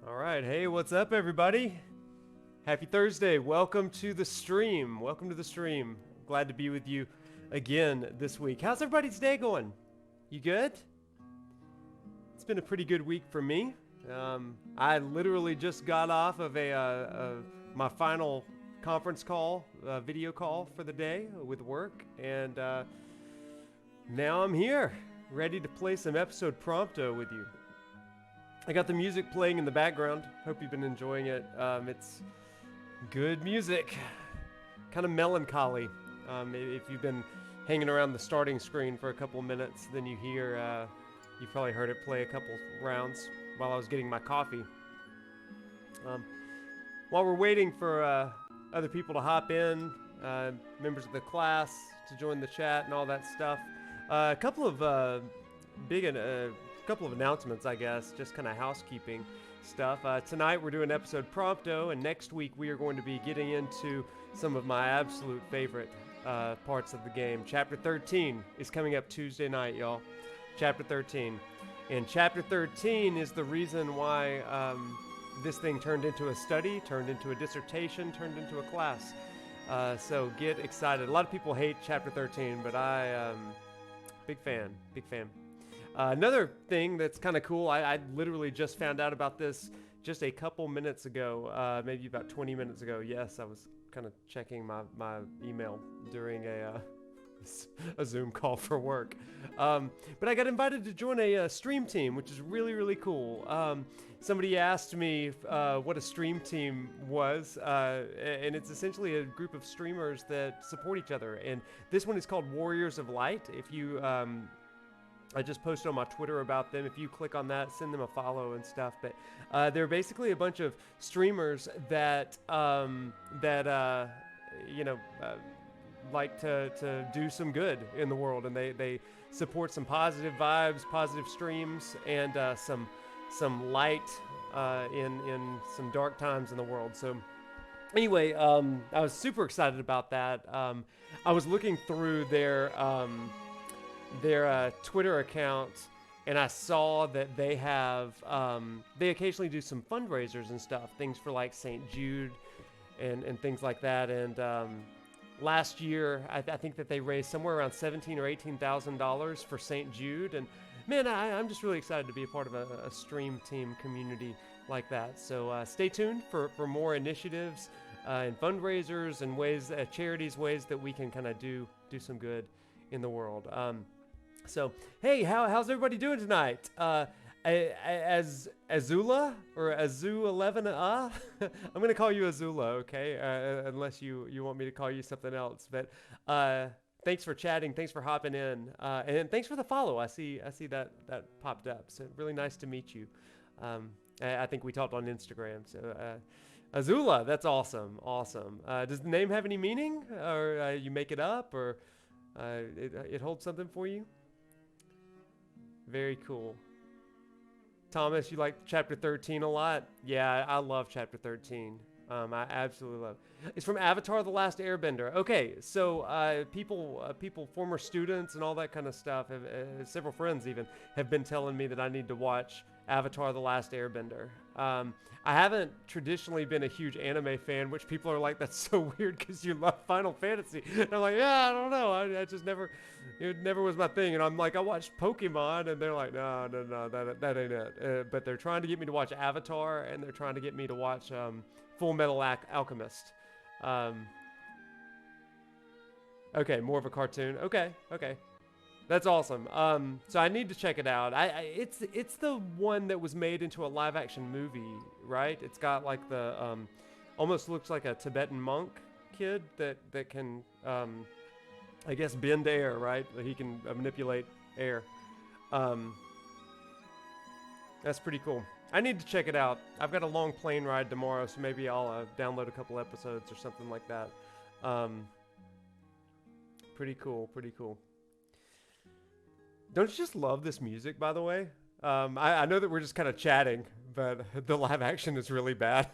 All right, hey, what's up, everybody? Happy Thursday. Welcome to the stream. Welcome to the stream. Glad to be with you again this week. How's everybody's day going? You good? It's been a pretty good week for me. I literally just got off of my final conference call, video call for the day with work, and now I'm here, ready to play some episode Prompto with you. I got the music playing in the background. Hope you've been enjoying it. It's good music, kind of melancholy. If you've been hanging around the starting screen for a couple minutes, then you hear, you probably heard it play a couple rounds while I was getting my coffee. While we're waiting for other people to hop in, members of the class to join the chat and all that stuff. A couple of couple of announcements, I guess, just kind of housekeeping stuff. Tonight we're doing episode Prompto, and next week we are going to be getting into some of my absolute favorite parts of the game. Chapter 13 is coming up Tuesday night, y'all. Chapter 13. And Chapter 13 is the reason why this thing turned into a study, turned into a dissertation, turned into a class. So get excited. A lot of people hate Chapter 13, but big fan. Another thing that's kind of cool, I literally just found out about this just a couple minutes ago, maybe about 20 minutes ago. Yes, I was kind of checking my email during a Zoom call for work. But I got invited to join a stream team, which is really, really cool. Somebody asked me what a stream team was, and it's essentially a group of streamers that support each other. And this one is called Warriors of Light. If you, I just posted on my Twitter about them. If you click on that, send them a follow and stuff. But they're basically a bunch of streamers that like to do some good in the world, and they support some positive vibes, positive streams, and some light in some dark times in the world. So anyway, I was super excited about that. I was looking through their Twitter account, and I saw that they have they occasionally do some fundraisers and stuff, things for like St. Jude and things like that. And last year, I think that they raised somewhere around $17,000 or $18,000 for St. Jude. And man, I'm just really excited to be a part of a stream team community like that. So stay tuned for more initiatives and fundraisers and ways, charities, ways that we can kind of do some good in the world. So hey, how's everybody doing tonight? As Azula or Azu11, I'm gonna call you Azula, okay? Unless you want me to call you something else. But thanks for chatting, thanks for hopping in, and thanks for the follow. I see that popped up. So really nice to meet you. I think we talked on Instagram. So Azula, that's awesome. Does the name have any meaning, or you make it up, or it holds something for you? Very cool. Thomas, you like Chapter 13 a lot? Yeah, I love Chapter 13. I absolutely love it. It's from Avatar: The Last Airbender. Okay, so people, former students and all that kind of stuff, several friends even, have been telling me that I need to watch Avatar: The Last Airbender. I haven't traditionally been a huge anime fan, which people are like, that's so weird because you love Final Fantasy. And I'm like, yeah, I don't know. I just never, it never was my thing. And I'm like, I watched Pokemon, and they're like, no, that ain't it. But they're trying to get me to watch Avatar, and they're trying to get me to watch Full Metal Alchemist. Okay, more of a cartoon. Okay. That's awesome. So I need to check it out. It's the one that was made into a live action movie, right? It's got like the almost looks like a Tibetan monk kid that can I guess bend air, right? He can manipulate air. That's pretty cool. I need to check it out. I've got a long plane ride tomorrow, so maybe I'll download a couple episodes or something like that. Pretty cool. Don't you just love this music, by the way? I know that we're just kind of chatting, but the live action is really bad.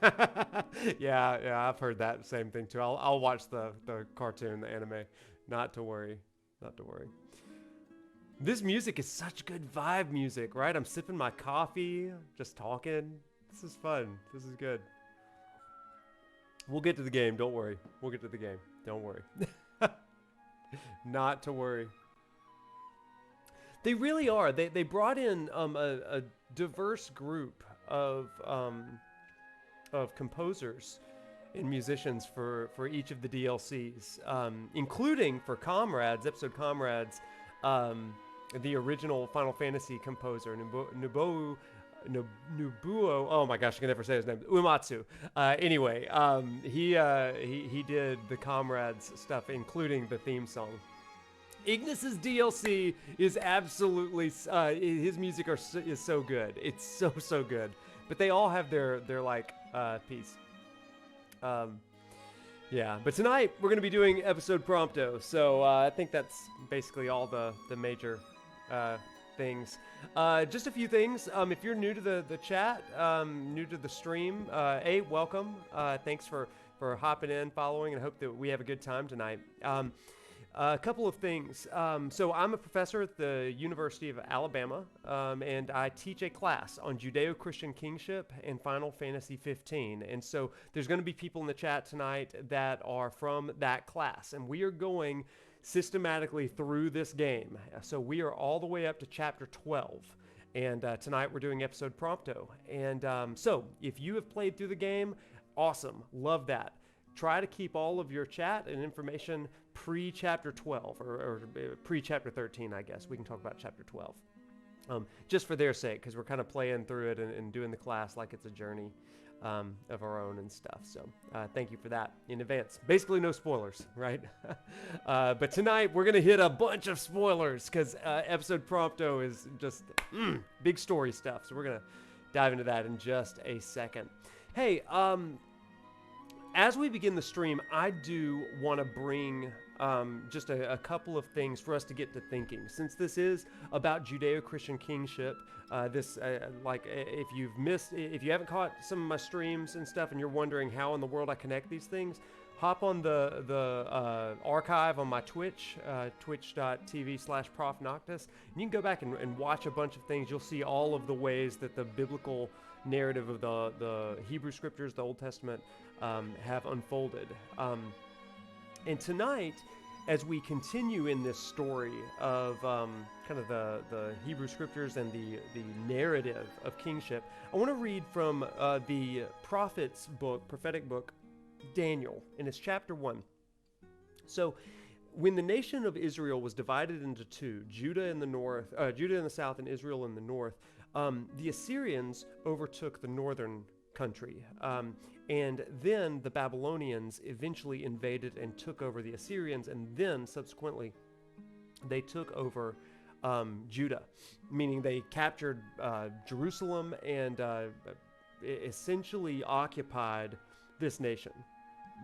Yeah, I've heard that same thing too. I'll watch the cartoon, the anime. Not to worry. This music is such good vibe music, right? I'm sipping my coffee, just talking. This is fun. This is good. We'll get to the game. Don't worry. We'll get to the game. Don't worry. Not to worry. They really are. They brought in a diverse group of composers and musicians for each of the DLCs, including for Comrades, episode Comrades, the original Final Fantasy composer Nobuo. Oh my gosh, I can never say his name. Uematsu. Anyway, he did the Comrades stuff, including the theme song. Ignis's DLC is absolutely his music is so good. It's so good. But they all have their like piece. Yeah, but tonight we're going to be doing episode Prompto, so I think that's basically all the major things. Just a few things. If you're new to the chat, new to the stream, welcome. Thanks for hopping in, following, and I hope that we have a good time tonight. A couple of things. So I'm a professor at the University of Alabama, and I teach a class on Judeo-Christian kingship and Final Fantasy 15. And so there's going to be people in the chat tonight that are from that class, and we are going systematically through this game. So we are all the way up to chapter 12. And tonight we're doing episode Prompto. And so if you have played through the game, awesome. Love that. Try to keep all of your chat and information pre-chapter 12 or pre-chapter 13, I guess. We can talk about chapter 12. Just for their sake, because we're kind of playing through it and doing the class like it's a journey of our own and stuff. So thank you for that in advance. Basically no spoilers, right? But tonight we're going to hit a bunch of spoilers because episode Prompto is just big story stuff. So we're going to dive into that in just a second. Hey, as we begin the stream, I do want to bring just a couple of things for us to get to thinking. Since this is about Judeo-Christian kingship, if you haven't caught some of my streams and stuff, and you're wondering how in the world I connect these things, hop on the archive on my Twitch, twitch.tv/ProfNoctis, and you can go back and watch a bunch of things. You'll see all of the ways that the biblical narrative of the Hebrew scriptures, the Old Testament, have unfolded. And tonight, as we continue in this story of kind of the Hebrew scriptures and the narrative of kingship, I want to read from the prophet's book, prophetic book, Daniel, and it's chapter 1. So, when the nation of Israel was divided into two, Judah in the south and Israel in the north, the Assyrians overtook the northern country. And then the Babylonians eventually invaded and took over the Assyrians, and then subsequently they took over Judah, meaning they captured Jerusalem and essentially occupied this nation.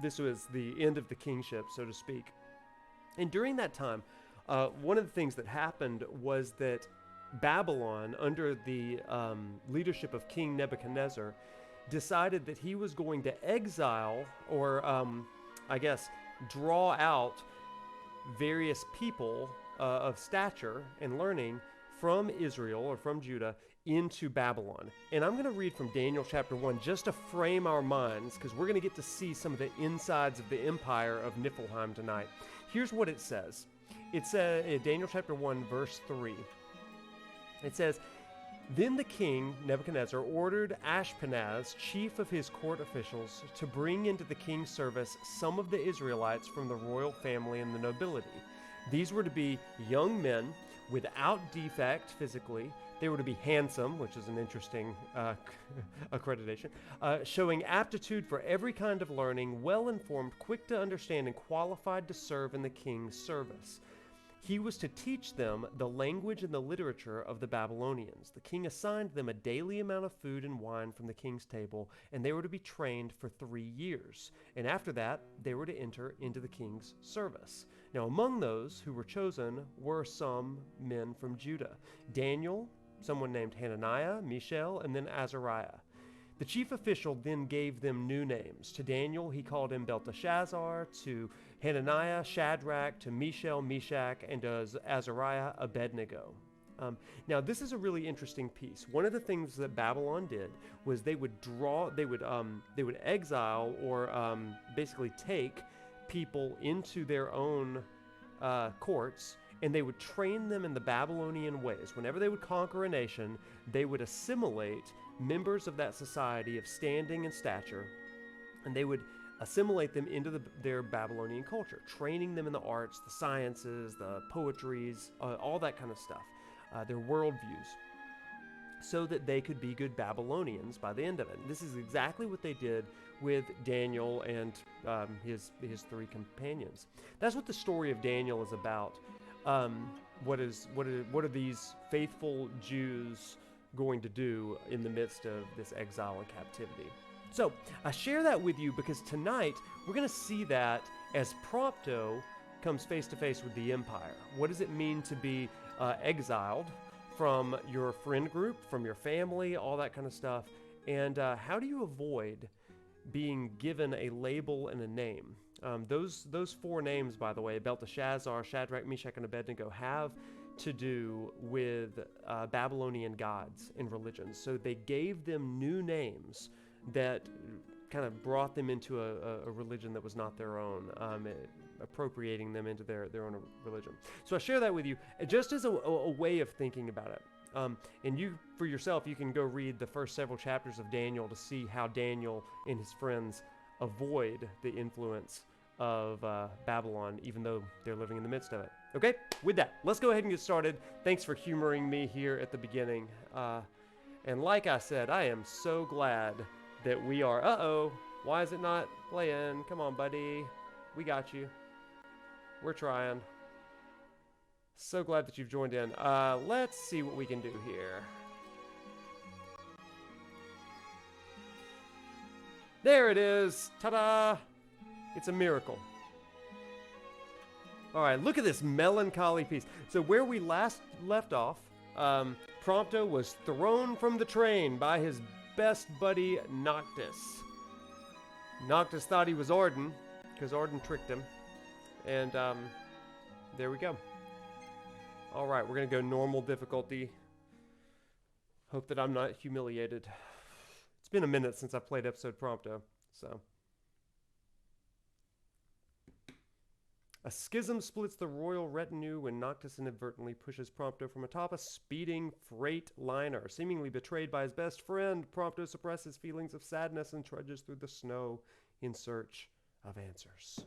This was the end of the kingship, so to speak. And during that time, one of the things that happened was that Babylon, under the leadership of King Nebuchadnezzar, decided that he was going to exile or, draw out various people of stature and learning from Israel or from Judah into Babylon. And I'm going to read from Daniel chapter 1 just to frame our minds, because we're going to get to see some of the insides of the empire of Niflheim tonight. Here's what it says. It's in Daniel chapter 1, verse 3. It says, "Then the king, Nebuchadnezzar, ordered Ashpenaz, chief of his court officials, to bring into the king's service some of the Israelites from the royal family and the nobility. These were to be young men without defect physically. They were to be handsome," which is an interesting accreditation, "showing aptitude for every kind of learning, well-informed, quick to understand, and qualified to serve in the king's service. He was to teach them the language and the literature of the Babylonians. The king assigned them a daily amount of food and wine from the king's table, and they were to be trained for 3 years. And after that, they were to enter into the king's service. Now, among those who were chosen were some men from Judah: Daniel, someone named Hananiah, Mishael, and then Azariah. The chief official then gave them new names. To Daniel, he called him Belteshazzar, to Hananiah, Shadrach, to Mishael, Meshach, and to Azariah, Abednego." Now, this is a really interesting piece. One of the things that Babylon did was they would exile or basically take people into their own courts, and they would train them in the Babylonian ways. Whenever they would conquer a nation, they would assimilate members of that society of standing and stature, and they would assimilate them into their Babylonian culture, training them in the arts, the sciences, the poetries, all that kind of stuff, their worldviews, so that they could be good Babylonians by the end of it. And this is exactly what they did with Daniel and his 3 companions. That's what the story of Daniel is about. What are these faithful Jews going to do in the midst of this exile and captivity? So I share that with you because tonight we're going to see that as Prompto comes face to face with the Empire. What does it mean to be exiled from your friend group, from your family, all that kind of stuff? And how do you avoid being given a label and a name? Those four names, by the way, Belteshazzar, Shadrach, Meshach, and Abednego, have to do with Babylonian gods and religions. So they gave them new names that kind of brought them into a religion that was not their own, appropriating them into their own religion. So I share that with you just as a way of thinking about it. And you, for yourself, you can go read the first several chapters of Daniel to see how Daniel and his friends avoid the influence of Babylon, even though they're living in the midst of it. Okay, with that, let's go ahead and get started. Thanks for humoring me here at the beginning. And like I said, I am so glad that we are... why is it not playing? Come on, buddy. We got you. We're trying. So glad that you've joined in. Let's see what we can do here. There it is. Ta-da! It's a miracle. All right, look at this melancholy piece. So where we last left off, Prompto was thrown from the train by his best buddy, Noctis. Noctis thought he was Orden, because Orden tricked him. And there we go. All right, we're going to go normal difficulty. Hope that I'm not humiliated. It's been a minute since I played episode Prompto, so. A schism splits the royal retinue when Noctis inadvertently pushes Prompto from atop a speeding freight liner. Seemingly betrayed by his best friend, Prompto suppresses feelings of sadness and trudges through the snow in search of answers.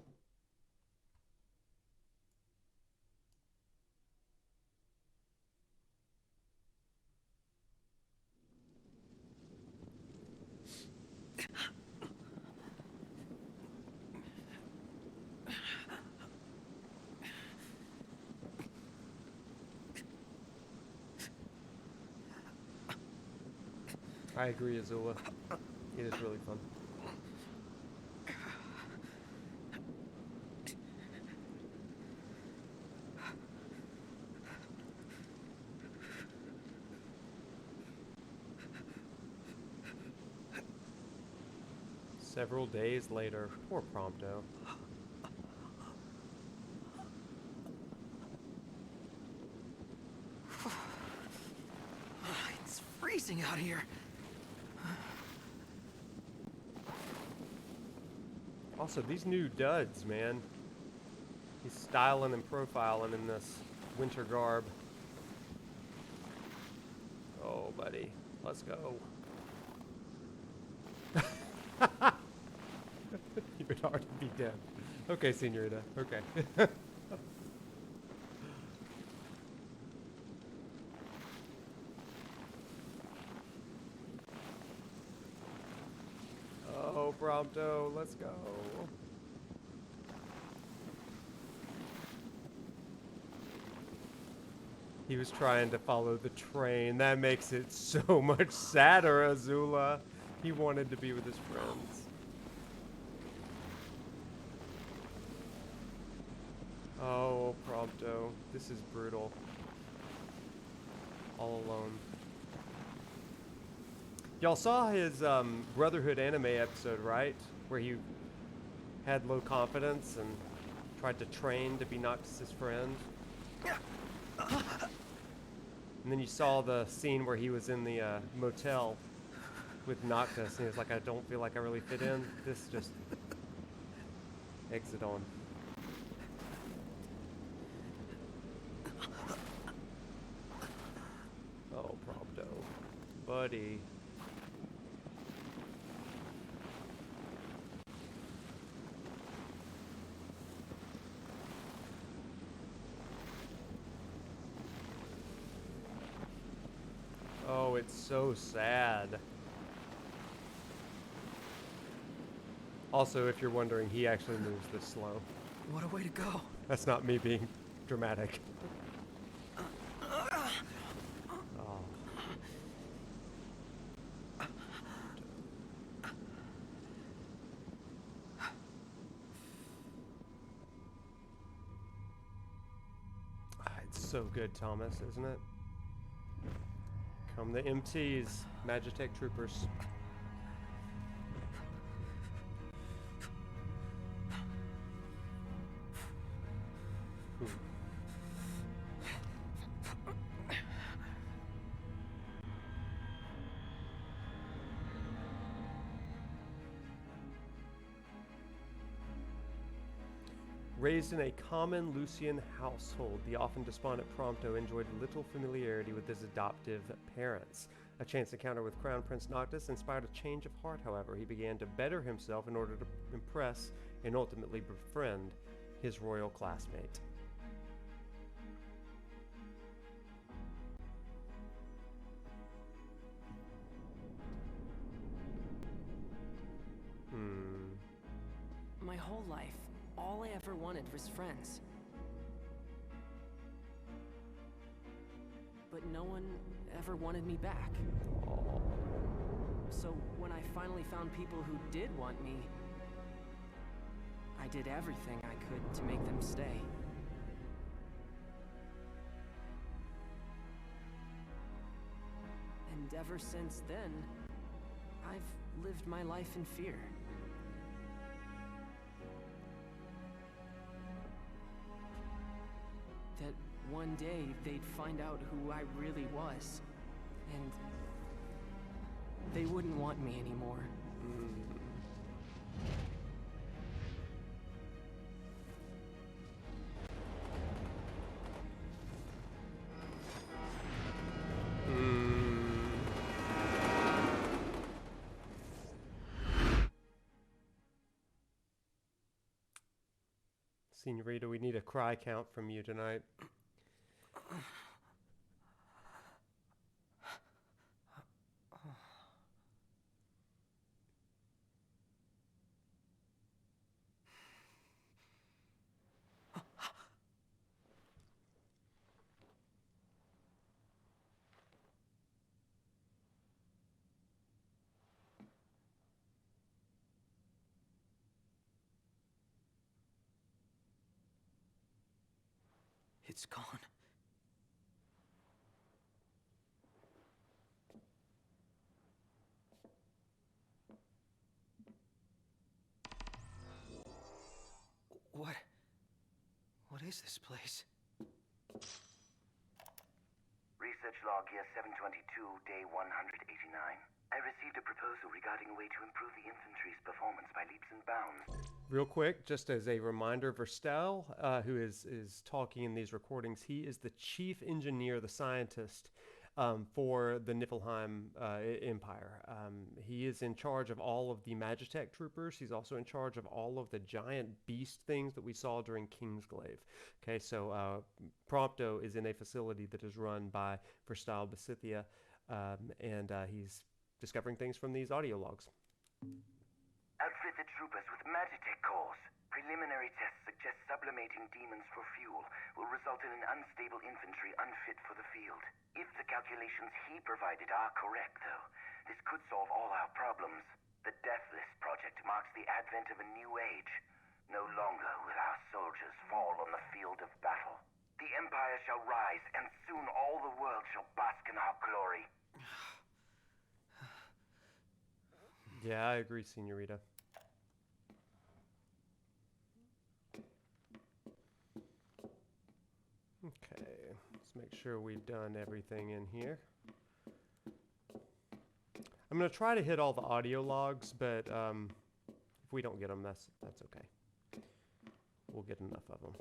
I agree, Azula. It is really fun. Several days later, poor Prompto. It's freezing out here. Also, these new duds, man. He's styling and profiling in this winter garb. Oh, buddy. Let's go. You would already be dead. Okay, Senorita. Okay. Oh, Prompto, let's go. He was trying to follow the train. That makes it so much sadder, Azula. He wanted to be with his friends. Oh, Prompto. This is brutal. All alone. Y'all saw his Brotherhood anime episode, right? Where he had low confidence and tried to train to be Noctis' friend. And then you saw the scene where he was in the motel with Noctis, and he was like, I don't feel like I really fit in. This just exit on. Oh, Prompto. Buddy. Oh, it's so sad. Also, if you're wondering, he actually moves this slow. What a way to go. That's not me being dramatic. Oh. so good, Thomas, isn't it? Come the MTs, Magitech troopers. Ooh. Raised in a common Lucian household, the often despondent Prompto enjoyed little familiarity with his adoptive parents. A chance encounter with Crown Prince Noctis inspired a change of heart, however. He began to better himself in order to impress and ultimately befriend his royal classmate. My whole life, all I ever wanted was friends. But no one ever wanted me back. So when I finally found people who did want me, I did everything I could to make them stay. And ever since then, I've lived my life in fear. That one day they'd find out who I really was, and they wouldn't want me anymore. Senorita, we need a cry count from you tonight. It's gone. What is this place? Research log year 722, day 189. I received a proposal regarding a way to improve the infantry's performance by leaps and bounds. Real quick, just as a reminder, Verstel, who is talking in these recordings, he is the chief engineer, the scientist for the Niflheim Empire. He is in charge of all of the Magitech troopers. He's also in charge of all of the giant beast things that we saw during Kingsglaive. Okay, so Prompto is in a facility that is run by Verstal Besithia, and he's discovering things from these audio logs. Outfit the troopers with Magitech cores. Preliminary tests suggest sublimating demons for fuel will result in an unstable infantry unfit for the field. If the calculations he provided are correct, though, this could solve all our problems. The Deathless Project marks the advent of a new age. No longer will our soldiers fall on the field of battle. The Empire shall rise, and soon all the world shall bask in our glory. Yeah, I agree, Senorita. Okay, let's make sure we've done everything in here. I'm going to try to hit all the audio logs, but if we don't get them, that's okay. We'll get enough of them.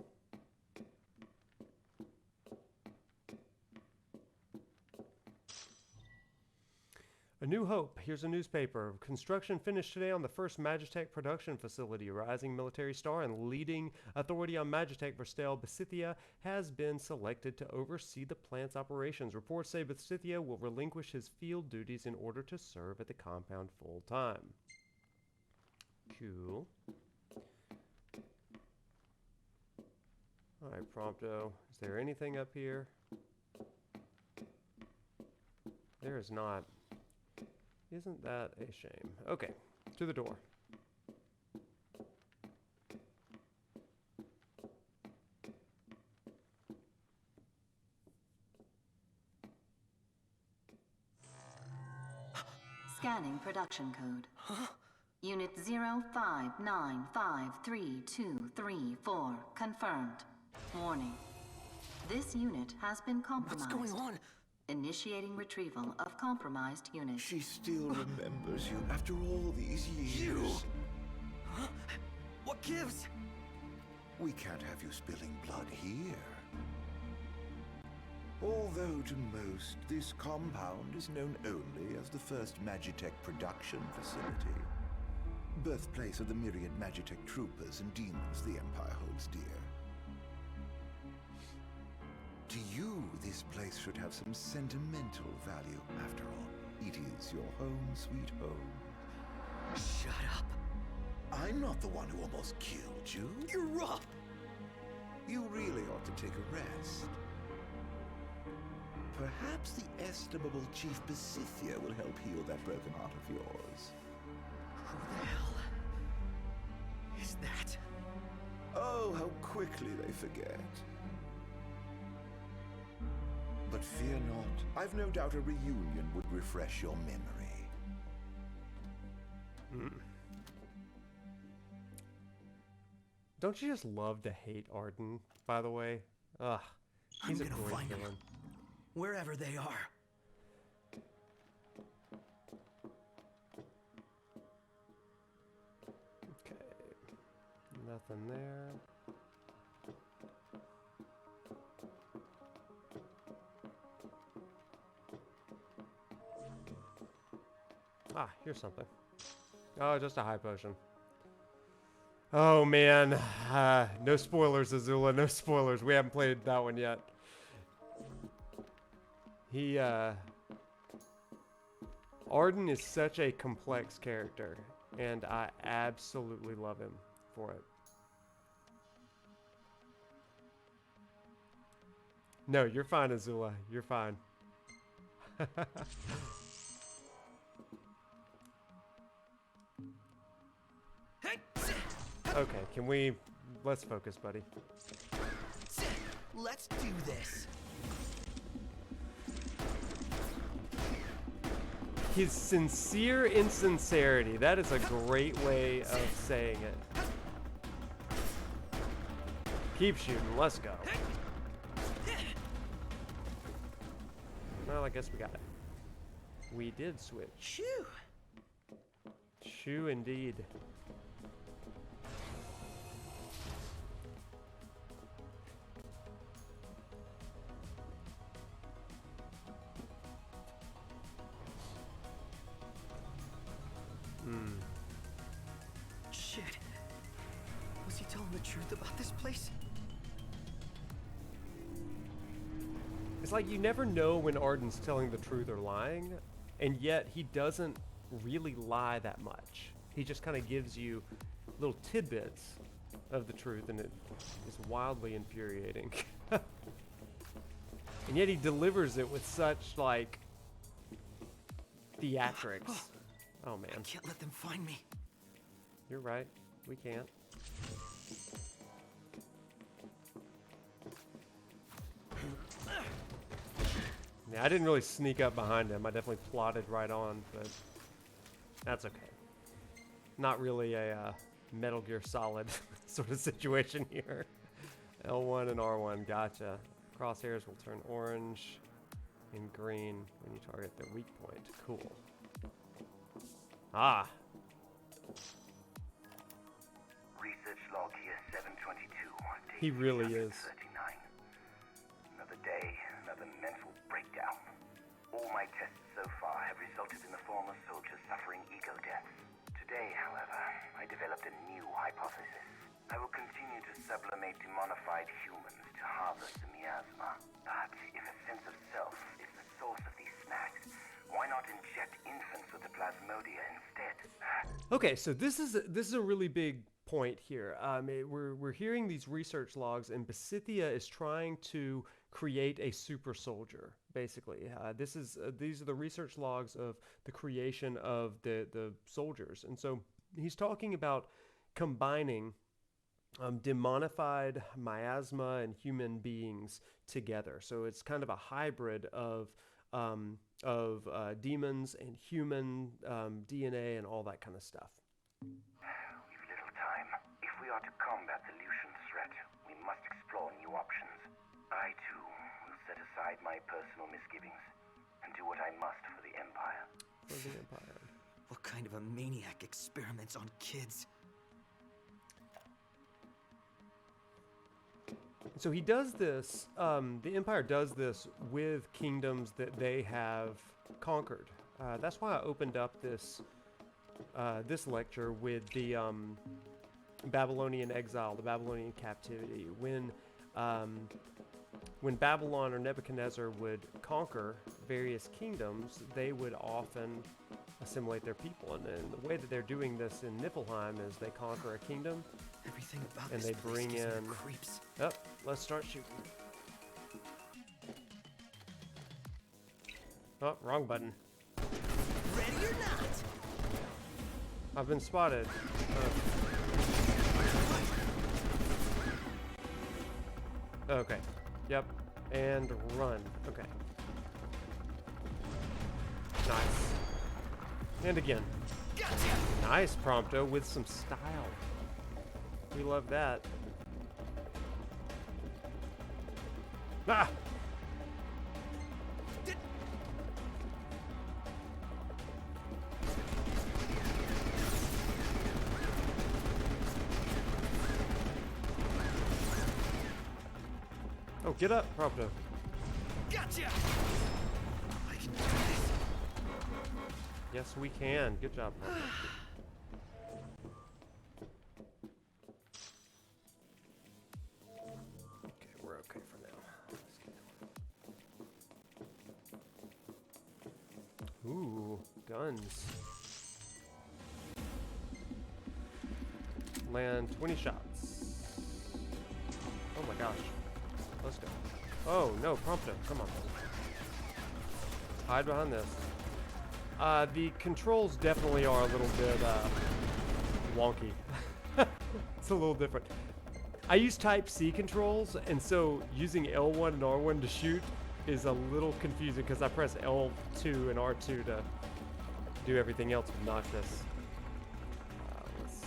A New Hope. Here's a newspaper. Construction finished today on the first Magitech production facility. Rising military star and leading authority on Magitech, Verstel Besithia, has been selected to oversee the plant's operations. Reports say Besithia will relinquish his field duties in order to serve at the compound full time. Cool. All right, Prompto. Is there anything up here? There is not. Isn't that a shame? Okay, to the door. Scanning production code. Unit 05953234 confirmed. Warning. This unit has been compromised. What's going on? Initiating retrieval of compromised unit. She still remembers you after all these years. You? Huh? What gives? We can't have you spilling blood here. Although to most, this compound is known only as the first Magitech production facility. Birthplace of the myriad Magitech troopers and demons the Empire holds dear. To you, this place should have some sentimental value. After all, it is your home, sweet home. Shut up. I'm not the one who almost killed you. You're rough. You really ought to take a rest. Perhaps the estimable Chief Besithia will help heal that broken heart of yours. Who the hell is that? Oh, how quickly they forget. But fear not. I've no doubt a reunion would refresh your memory. Don't you just love to hate Arden, by the way? Ugh, he's I'm a gonna great find him. villain. Wherever they are. Okay, nothing there. Ah, here's something. Oh, just a high potion. Oh man, no spoilers, Azula, no spoilers. We haven't played that one yet. Arden is such a complex character, and I absolutely love him for it. No, you're fine, Azula. You're fine. Okay, can we... Let's focus, buddy. Let's do this. His sincere insincerity. That is a great way of saying it. Keep shooting. Let's go. Well, I guess we got it. We did switch. Shoo. Shoo indeed. Shit. Was he telling the truth about this place? It's like you never know when Arden's telling the truth or lying, and yet he doesn't really lie that much. He just kind of gives you little tidbits of the truth, and it is wildly infuriating. And yet he delivers it with such, like, theatrics. Oh, man. I can't let them find me. You're right. We can't. Yeah, I didn't really sneak up behind him. I definitely plodded right on, but that's okay. Not really a Metal Gear Solid sort of situation here. L1 and R1, gotcha. Crosshairs will turn orange and green when you target their weak point. Cool. Ah. Research log here 722. He really is. 39. Another day, another mental breakdown. All my tests so far have resulted in the former soldiers suffering ego deaths. Today, however, I developed a new hypothesis. I will continue to sublimate demonified humans to harvest the miasma. But if a sense of self is the source of these snacks, why not inject infants with the plasmodia instead? Okay, so this is a really big point here. We're hearing these research logs, and Besithia is trying to create a super soldier. Basically, these are the research logs of the creation of the soldiers, and so he's talking about combining demonified miasma and human beings together. So it's kind of a hybrid of of demons and human DNA and all that kind of stuff. We've little time. If we are to combat the Lucian threat, we must explore new options. I, too, will set aside my personal misgivings and do what I must for the Empire. For the Empire. What kind of a maniac experiments on kids? So he does this, the Empire does this with kingdoms that they have conquered. That's why I opened up this this lecture with the Babylonian exile, the Babylonian captivity. When Babylon or Nebuchadnezzar would conquer various kingdoms, they would often assimilate their people. And then the way that they're doing this in Niflheim is they conquer a kingdom, Everything about and this they place bring gives me the in. creeps. Oh, let's start shooting. Oh, wrong button. Ready or not? I've been spotted. Okay. Yep. And run. Okay. Nice. And again. Gotcha! Nice, Prompto, with some style. We love that. Ah! Oh, get up, Prompto. Gotcha! I can do this. Yes, we can. Good job, Prompto. Okay, we're okay for now. Let's go. Ooh, guns. Land 20 shots. Oh my gosh. Let's go. Oh no, Prompto, come on. Hide behind this. The controls definitely are a little bit wonky. It's a little different. I use Type C controls, and so using L1 and R1 to shoot is a little confusing because I press L2 and R2 to do everything else obnoxious. Let's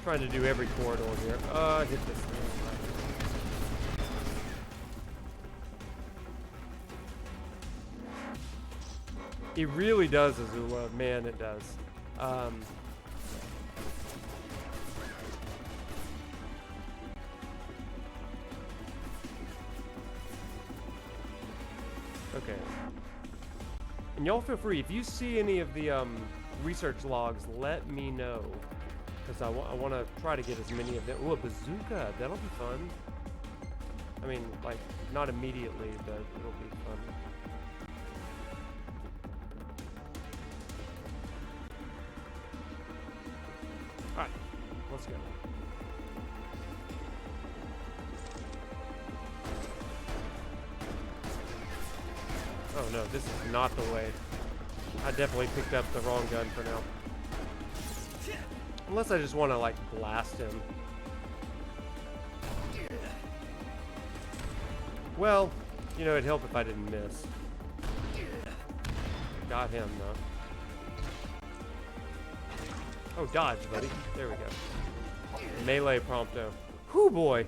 trying to do every corridor here. Hit this thing. It really does, Azula. Man, it does. Okay. And y'all feel free, if you see any of the research logs, let me know. Because I want to try to get as many of them. Ooh, a bazooka. That'll be fun. I mean, like, not immediately, but it'll be fun. Alright, let's go. Oh no, this is not the way. I definitely picked up the wrong gun for now. Unless I just want to, like, blast him. Well, you know, it'd help if I didn't miss. Got him, though. Oh, dodge, buddy. There we go. Melee Prompto. Whoo, boy.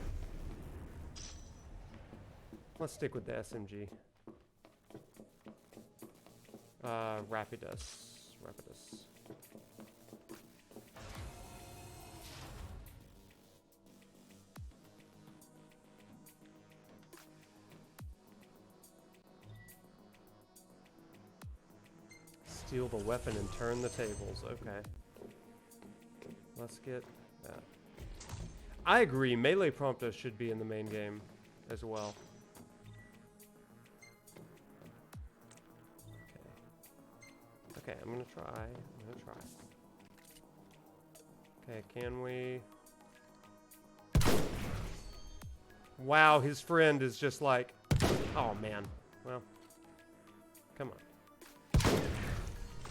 Let's stick with the SMG. Rapidus. Steal the weapon and turn the tables. Okay. Let's get that. I agree. Melee Prompto should be in the main game as well. Okay, I'm gonna try. Okay, can we? Wow, his friend is just like, oh man. Well, come on.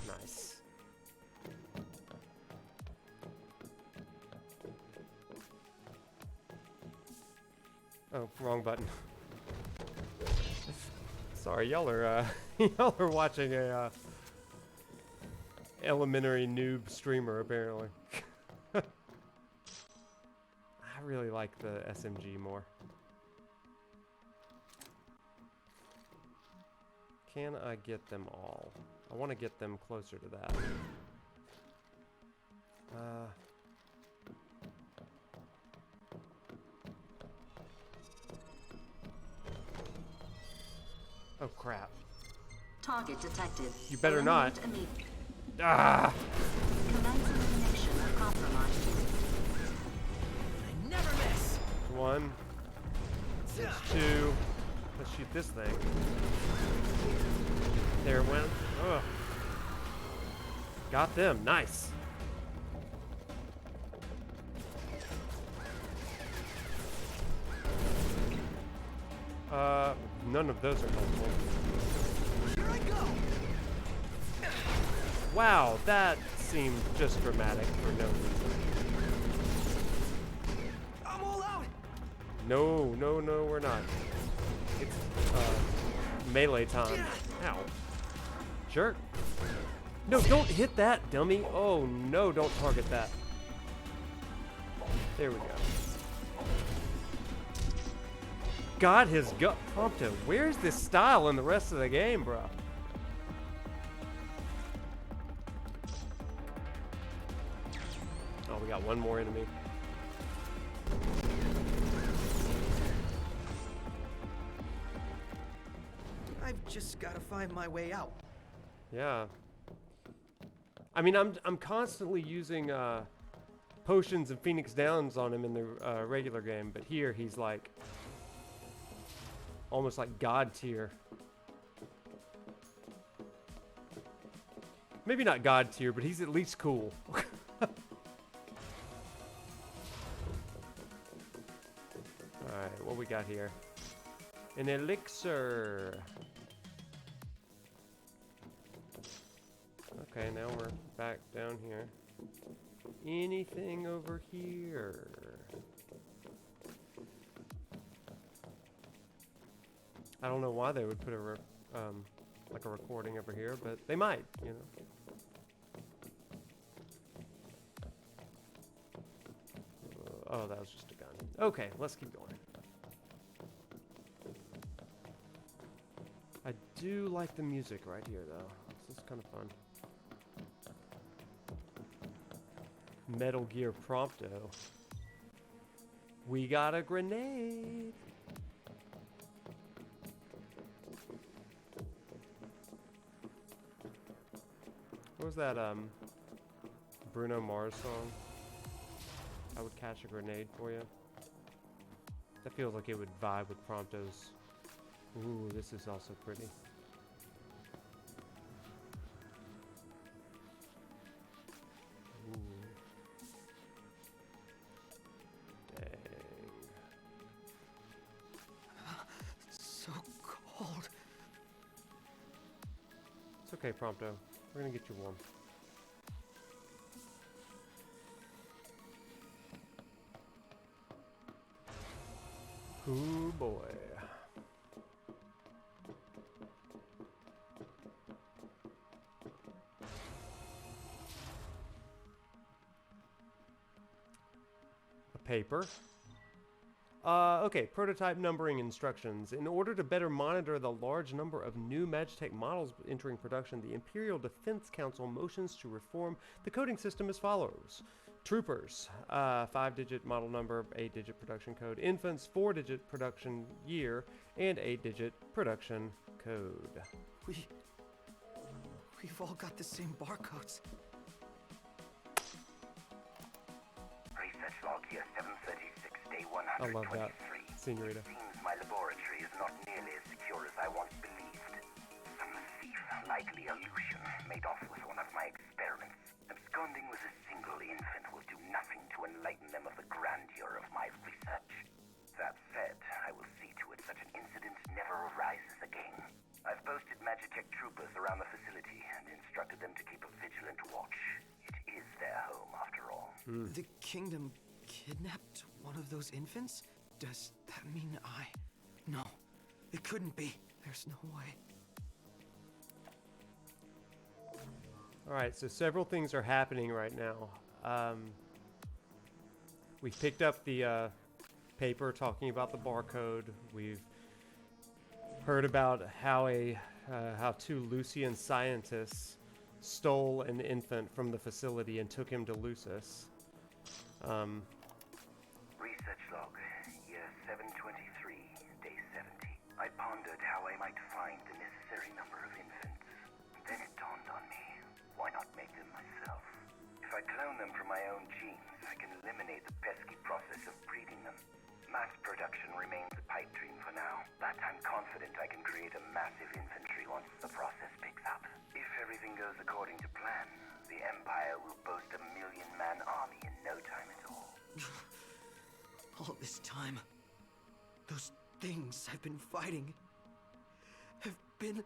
Nice. Oh, wrong button. Sorry, y'all are y'all are watching a elementary noob streamer apparently. I really like the SMG more. Can I get them all? I want to get them closer to that. Oh crap. Target detected. You better not. Eliminate immediately. Ah! Commence elimination of compromised units. I never miss. One. That's two. Let's shoot this thing. There it went. Ugh. Got them. Nice. None of those are helpful. Here I go. Wow, that seemed just dramatic for no reason. I'm all out. No, no, no, we're not. It's melee time. Ow. Jerk. No, don't hit that, dummy. Oh no, don't target that. There we go. God, his gut Prompto. Where's this style in the rest of the game, bro? Oh, we got one more enemy. I've just got to find my way out. Yeah. I mean, I'm constantly using potions and Phoenix Downs on him in the regular game, but here he's like almost like God tier. Maybe not God tier, but he's at least cool. Alright, what we got here? An elixir. Okay, now we're back down here. Anything over here? I don't know why they would put a like a recording over here, but they might, you know. Oh, that was just a gun. Okay, let's keep going. I do like the music right here, though. This is kind of fun. Metal Gear Prompto. We got a grenade. What was that Bruno Mars song? I would catch a grenade for you. That feels like it would vibe with Prompto's. Ooh, this is also pretty. Ooh. Dang. So cold. It's okay, Prompto. We're gonna get you warm. Ooh boy. A paper. Okay, prototype numbering instructions. In order to better monitor the large number of new Magitech models entering production, the Imperial Defense Council motions to reform the coding system as follows. Troopers, 5-digit model number, 8-digit production code. Infants, 4-digit production year, and 8-digit production code. We've all got the same barcodes. Research log year 736, day I love that, 123. Senorita. Seems my laboratory is not nearly as secure as I once believed. Some thief, likely a Lucian, made off with one of my experiments. Absconding with a single infant will do nothing to enlighten them of the grandeur of my research. That said, I will see to it such an incident never arises again. I've posted Magitech troopers around the facility and instructed them to keep a vigilant watch. It is their home, after all. The kingdom kidnapped one of those infants? Does that mean No, it couldn't be. There's no way. Alright, so several things are happening right now. We've picked up the paper talking about the barcode. We've heard about how how two Lucian scientists stole an infant from the facility and took him to Lucis. Research log, year 723, day 70. I pondered how I might find the necessary number of infants. Then it dawned on me, why not make them myself? If I clone them from my own genes, I can eliminate the pesky process of breeding them. Mass production remains a pipe dream for now, but I'm confident I can create a massive infantry once the process picks up. If everything goes according to plan, the Empire will boast a 1,000,000-man army in no time at all. All this time, those things I've been fighting have been...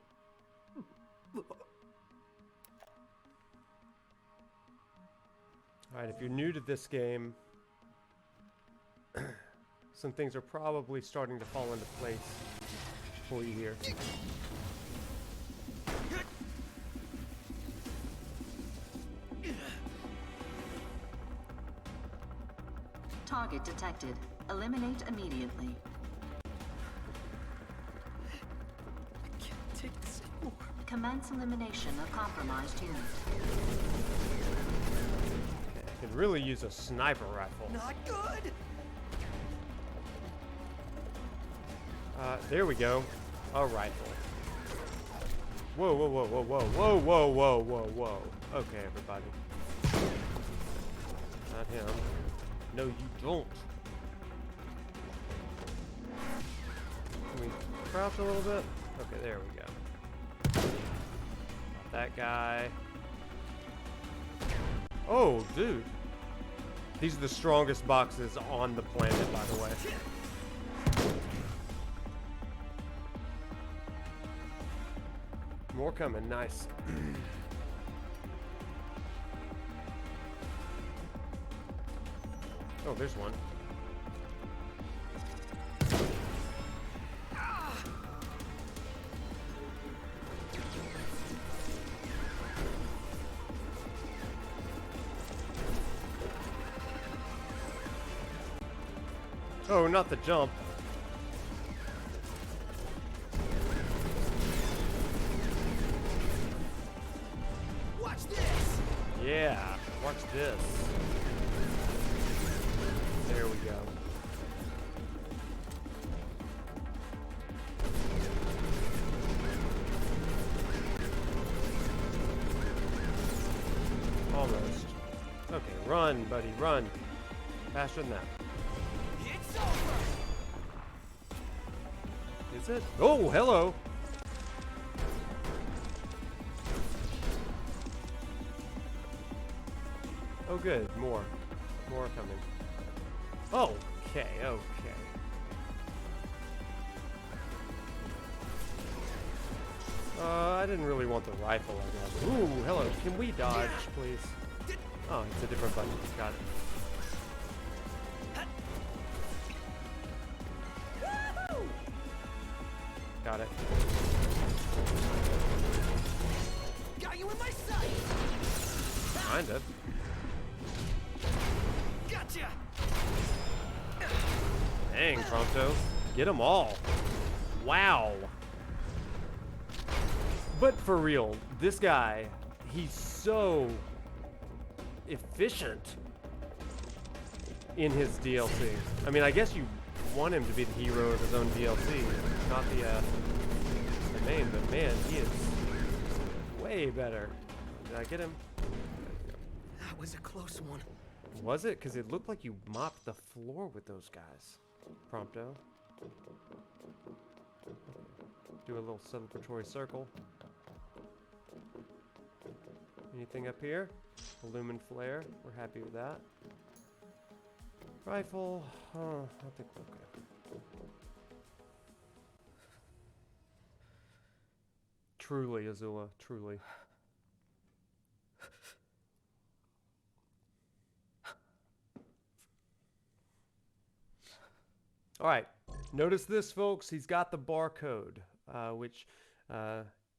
Alright, if you're new to this game, some things are probably starting to fall into place for you here. Target detected. Eliminate immediately. I can't take this anymore. Commence elimination of compromised unit. Okay, I could really use a sniper rifle. Not good! There we go. A rifle. Whoa, whoa, whoa, whoa, whoa, whoa, whoa, whoa, whoa, whoa. Okay, everybody. Not him. No, you don't. Can we crouch a little bit? Okay, there we go. Not that guy. Oh, dude. These are the strongest boxes on the planet, by the way. More coming, nice. Oh, there's one. Oh, not the jump. Watch this! Yeah, watch this. There we go. Almost. Okay, run, buddy, run. Faster than that. It's over! Is it? Oh, hello. Oh, good. More. More coming. Oh, okay, okay. I didn't really want the rifle, I guess. Ooh, hello. Can we dodge, please? Oh, it's a different button. Got it. Got it. Got you in my sight! Kind of. Gotcha! Dang, Prompto. Get them all. Wow. But for real, this guy, he's so efficient in his DLC. I mean, I guess you want him to be the hero of his own DLC, not the main, but man, he is way better. Did I get him? That was a close one. Was it? Because it looked like you mopped the floor with those guys. Prompto. Do a little celebratory circle. Anything up here? A lumen flare. We're happy with that. Rifle. I think we're okay. Truly, Azula. Truly. All right. Notice this, folks. He's got the barcode. which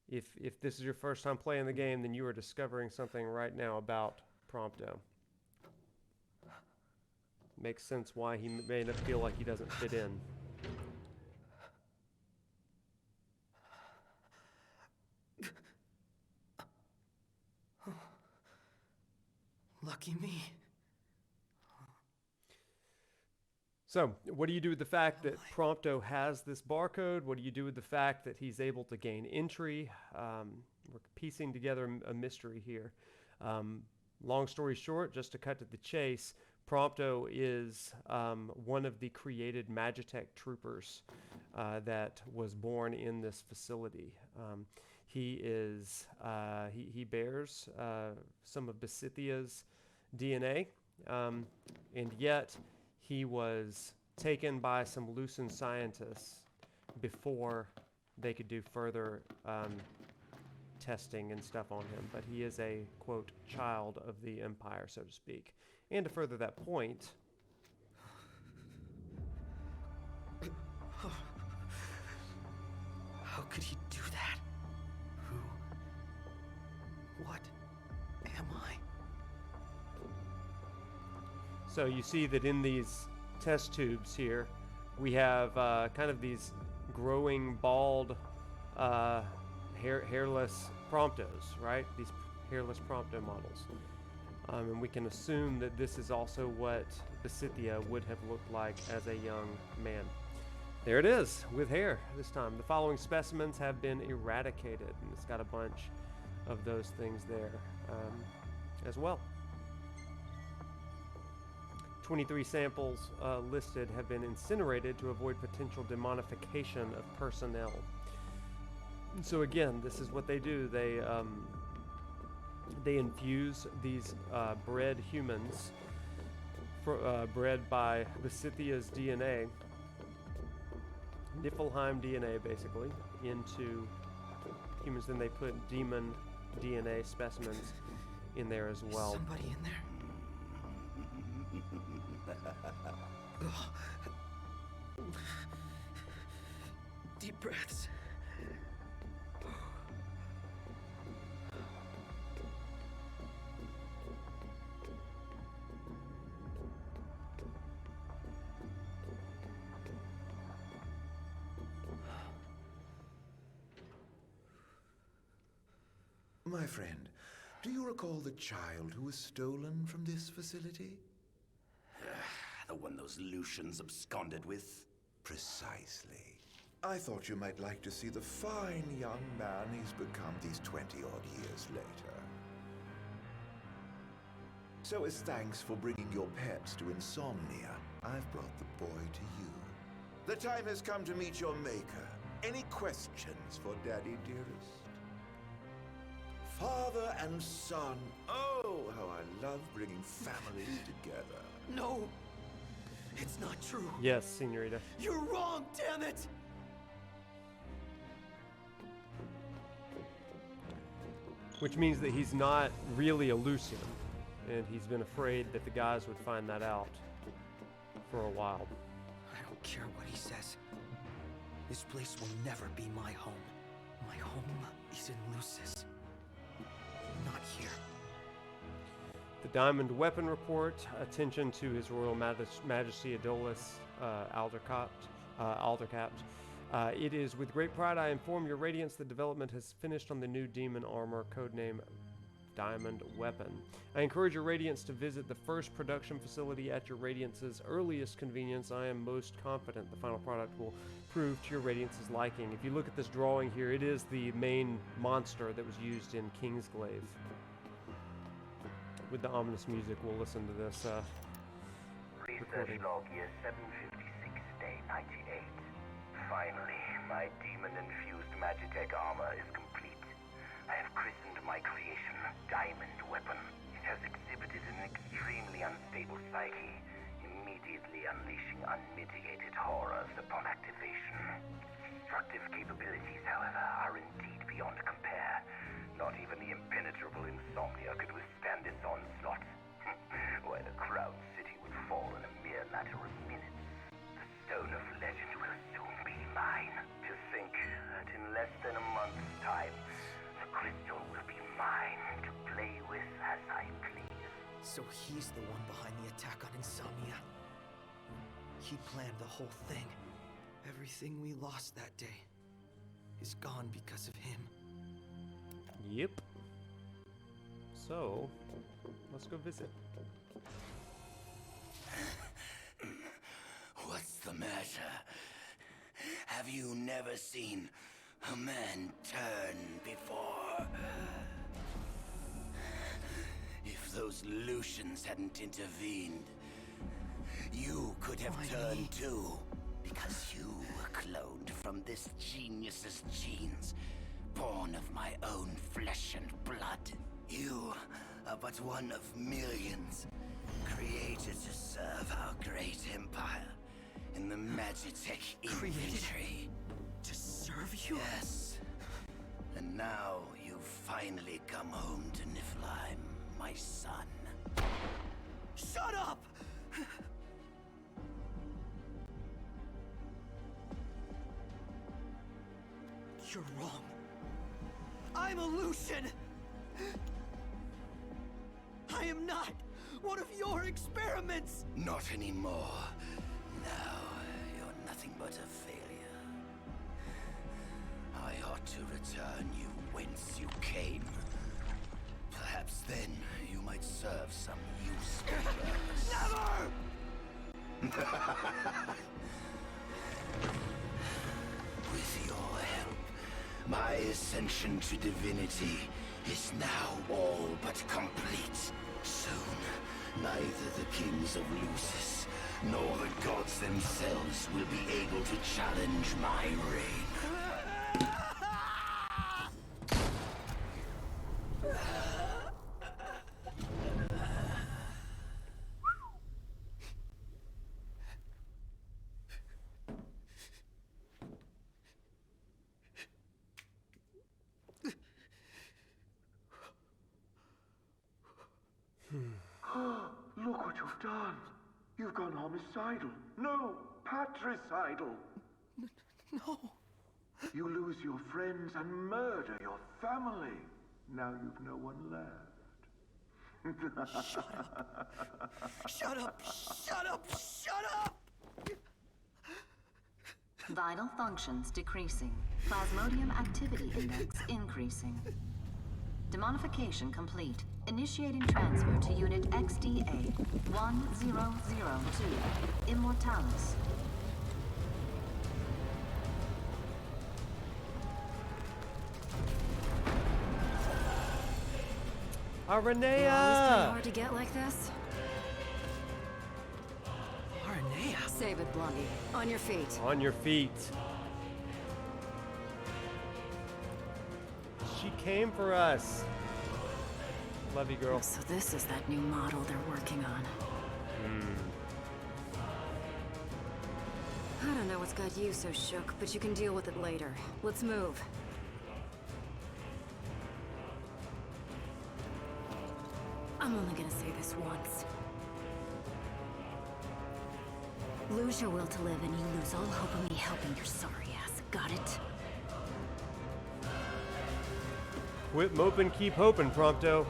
if this is your first time playing the game, then you are discovering something right now about Prompto. Makes sense why he may not feel like he doesn't fit in. Lucky me. So, what do you do with the fact that Prompto has this barcode? What do you do with the fact that he's able to gain entry? We're piecing together a mystery here. Long story short, just to cut to the chase, Prompto is one of the created Magitech troopers that was born in this facility. He bears some of Besithia's DNA, and yet he was taken by some Lucen scientists before they could do further testing and stuff on him. But he is a, quote, child of the Empire, so to speak. And to further that point, How could he do that? Who? What am I? so you see that in these test tubes here, we have kind of these growing, bald, hairless Promptos, right? These hairless Prompto models. And we can assume that this is also what Besithia would have looked like as a young man. There it is, with hair this time. The following specimens have been eradicated, and it's got a bunch of those things there as well. 23 samples listed have been incinerated to avoid potential demonification of personnel. And so again, this is what they do. They infuse these bred humans, bred by Besithia's DNA, Niflheim DNA basically, into humans. Then they put demon DNA specimens in there as well. Somebody in there? Deep breaths. My friend, do you recall the child who was stolen from this facility? The one those Lucians absconded with? Precisely. I thought you might like to see the fine young man he's become these 20-odd years later. So as thanks for bringing your pets to Insomnia, I've brought the boy to you. The time has come to meet your maker. Any questions for Daddy, dearest? Father and son. Oh, how I love bringing families together. No! It's not true. Yes, Senorita. You're wrong, damn it! Which means that he's not really a Lucian, and he's been afraid that the guys would find that out for a while. I don't care what he says. This place will never be my home. My home is in Lucis. Not here. The Diamond Weapon Report, attention to His Royal Majesty Adolis Aldercapt. It is with great pride I inform your Radiance that development has finished on the new demon armor, codename Diamond Weapon. I encourage your Radiance to visit the first production facility at your Radiance's earliest convenience. I am most confident the final product will prove to your Radiance's liking. If you look at this drawing here, it is the main monster that was used in Kingsglaive. With the ominous music, we'll listen to this Research log year 756, day 98. Finally, my demon-infused Magitech armor is complete. I have christened my creation Diamond Weapon. It has exhibited an extremely unstable psyche, immediately unleashing unmitigated horrors upon activation. Destructive capabilities, however, are indeed beyond compare. Not even the impenetrable Insomnia could withstand its onslaught. Why, the Crown City would fall in a mere matter of minutes. The Stone of Legend will soon be mine. To think that in So he's the one behind the attack on Insomnia. He planned the whole thing. Everything we lost that day is gone because of him. Yep. So, let's go visit. What's the matter? Have you never seen a man turn before? If those Lucians hadn't intervened, you could have turned too. Because you were cloned from this genius's genes, born of my own flesh and blood. You are but one of millions, created to serve our great empire in the Magitech infantry. To serve you? Yes. And now you've finally come home to Niflheim, my son. Shut up! You're wrong. I'm a Lucian! I am not one of your experiments! Not anymore. Now, you're nothing but a failure. I ought to return you whence you came. Perhaps then you might serve some useful purpose. Never! With your help, my ascension to divinity is now all but complete. Soon, neither the kings of Lucis nor the gods themselves will be able to challenge my reign. Look what you've done. You've gone homicidal. No, patricidal. No. You lose your friends and murder your family. Now you've no one left. Shut up! Shut up! Shut up! Vital functions decreasing. Plasmodium activity index increasing. Demonification complete. Initiating transfer to Unit XDA 1002. Immortalis. Aranea! Hard to get like this? Aranea. Save it, Blondie. On your feet. On your feet. She came for us. Love you, girl. So this is that new model they're working on. I don't know what's got you so shook, but you can deal with it later. Let's move. I'm only gonna say this once. Lose your will to live and you lose all hope of me helping your sorry ass. Got it? Quit moping, keep hoping, Prompto.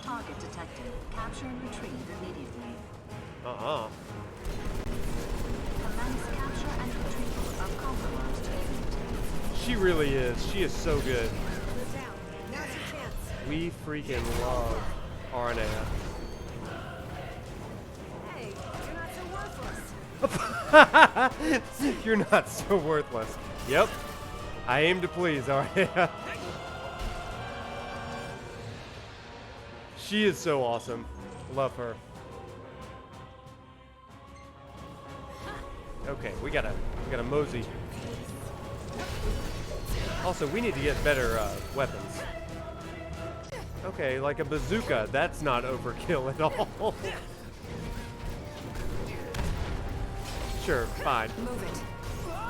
Target detected. Capture and retrieve immediately. Uh-huh. Commence capture and retrieval of compromised unit. She really is. She is so good. Move down. Now's your chance. We freaking love Aranea. Hey, you're not so worthless. You're not so worthless. Yep. I aim to please, Aranea. She is so awesome. Love her. Okay, we gotta mosey. Also, we need to get better weapons. Okay, like a bazooka. That's not overkill at all. Sure, fine. Move it.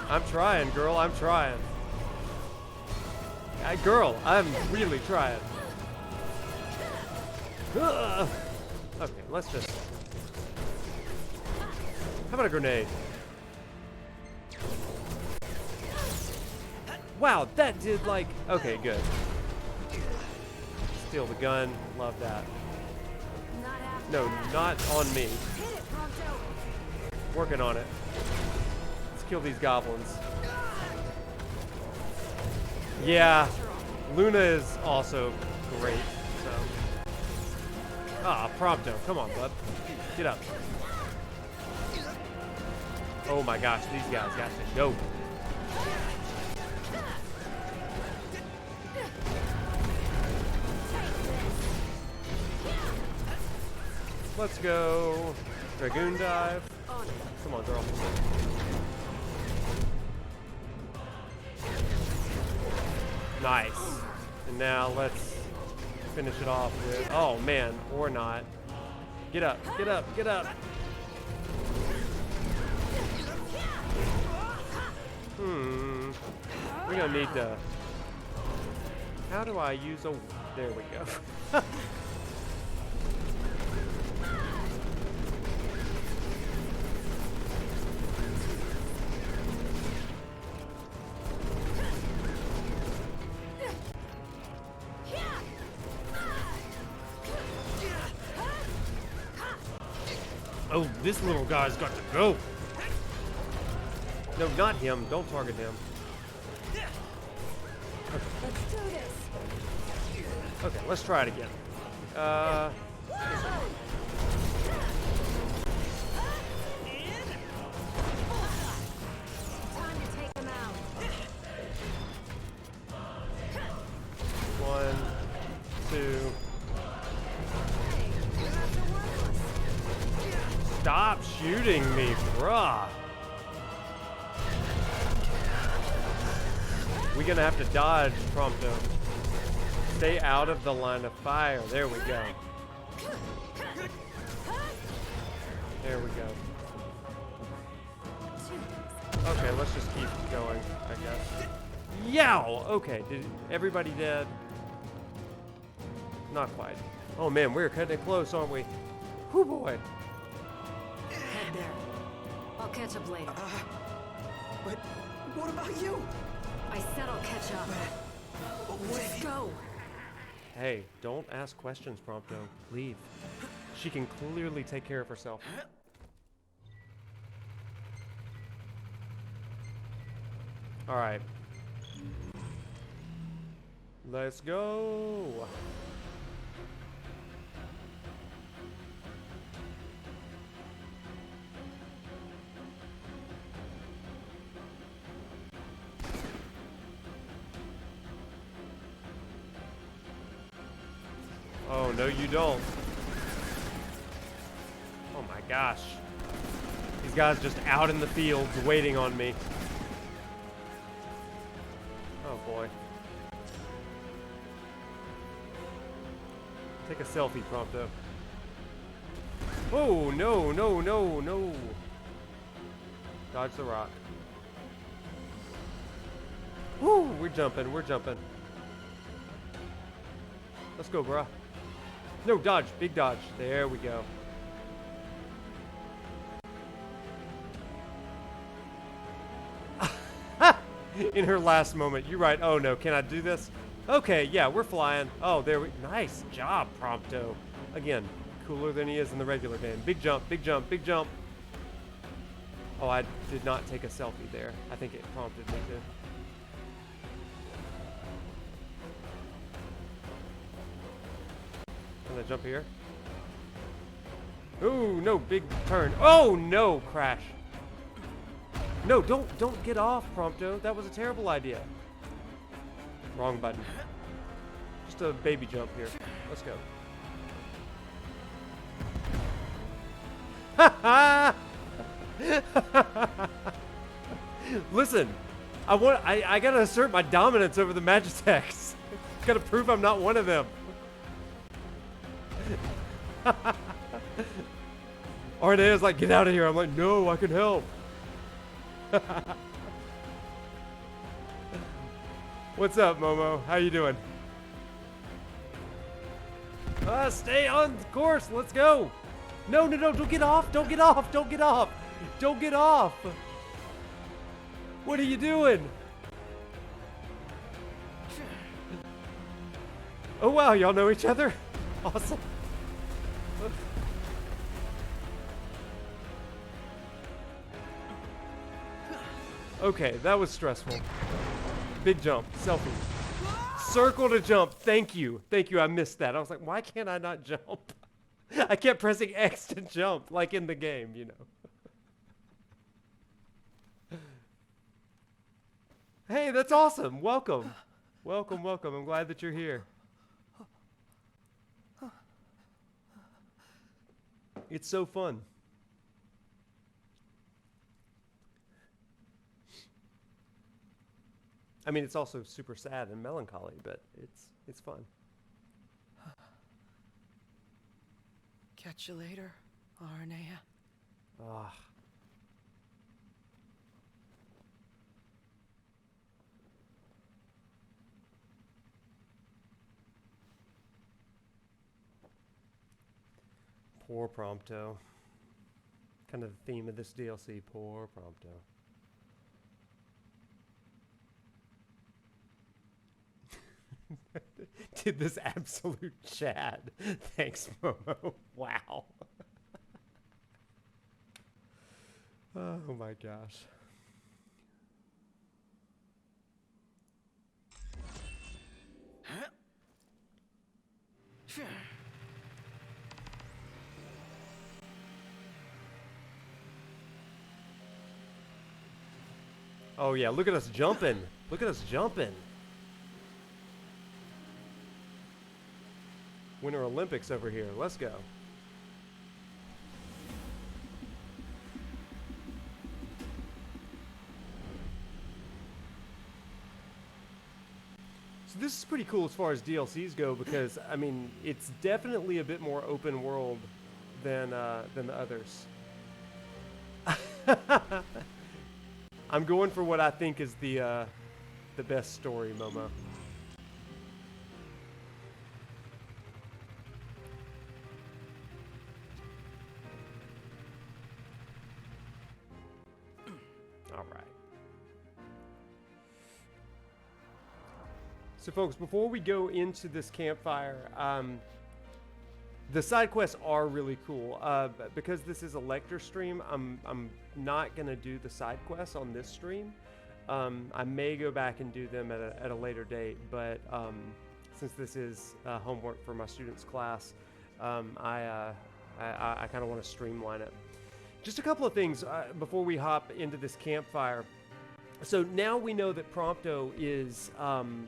I'm trying, girl. I'm trying. Girl, I'm really trying. Ugh. Okay, let's just... How about a grenade? Wow, that did like... Okay, good. Steal the gun. Love that. Not after No, that. not on me. Hit it, Prompto. Working on it. Let's kill these goblins. Yeah, Luna is also great. So, Prompto, come on, bud, get up. Oh my gosh, these guys got to go. Let's go. Dragoon dive. Come on, girl. Nice. And now let's finish it off with, oh man, or not. Get up, get up, get up. We're gonna need to, how do I use a, there we go. Oh, this little guy's got to go. No, not him. Don't target him. Let's do this. Okay, let's try it again. Time to take him out. 1, 2. Stop shooting me, bruh. We're gonna have to dodge, Prompto. Stay out of the line of fire. There we go. There we go. Okay, let's just keep going, I guess. Yow! Okay, did everybody dead? Not quite. Oh man, we're cutting it close, aren't we? Whoo boy. Head there. I'll catch up later. But what about you? I said I'll catch up. Let's go. Hey, don't ask questions, Prompto. Leave. She can clearly take care of herself. All right. Let's go. Oh, no you don't. Oh my gosh. These guys just out in the fields waiting on me. Oh boy. Take a selfie, Prompto. Oh, no, no, no, no. Dodge the rock. Woo, we're jumping, we're jumping. Let's go, bruh. No, dodge, big dodge. There we go. In her last moment, you're right. Oh no, can I do this? Okay, yeah, we're flying. Oh, there we, nice job, Prompto. Again, cooler than he is in the regular game. Big jump, big jump, big jump. Oh, I did not take a selfie there. I think it prompted me to. Can I jump here? Ooh, no, big turn. Oh no, crash. No, don't get off, Prompto. That was a terrible idea. Wrong button. Just a baby jump here. Let's go. Listen, I gotta assert my dominance over the Magitechs. Gotta prove I'm not one of them. Arnea's like, get out of here. I'm like, no, I can help. What's up, Momo? How you doing? Stay on course. Let's go. No, no, no. Don't get off. Don't get off. Don't get off. Don't get off. What are you doing? Oh wow, y'all know each other? Awesome. Okay, that was stressful. Big jump, selfie. Circle to jump, thank you. Thank you, I missed that. I was like, why can't I not jump? I kept pressing X to jump, like in the game, you know. Hey, that's awesome. Welcome. Welcome, welcome. I'm glad that you're here. It's so fun. I mean, it's also super sad and melancholy, but it's fun. Catch you later, Arnea. Ah. Poor Prompto. Kind of the theme of this DLC, poor Prompto. Did this absolute Chad. Thanks, Momo. Wow. Oh my gosh. Oh yeah, look at us jumping. Look at us jumping. Winter Olympics over here. Let's go. So this is pretty cool as far as DLCs go because, I mean, it's definitely a bit more open world than the others. I'm going for what I think is the best story, Momo. All right. So, folks, before we go into this campfire, the side quests are really cool. Because this is a lecture stream, I'm not gonna do the side quests on this stream. I may go back and do them at a later date, but since this is homework for my students' class, I kind of want to streamline it. Just a couple of things before we hop into this campfire. So now we know that Prompto is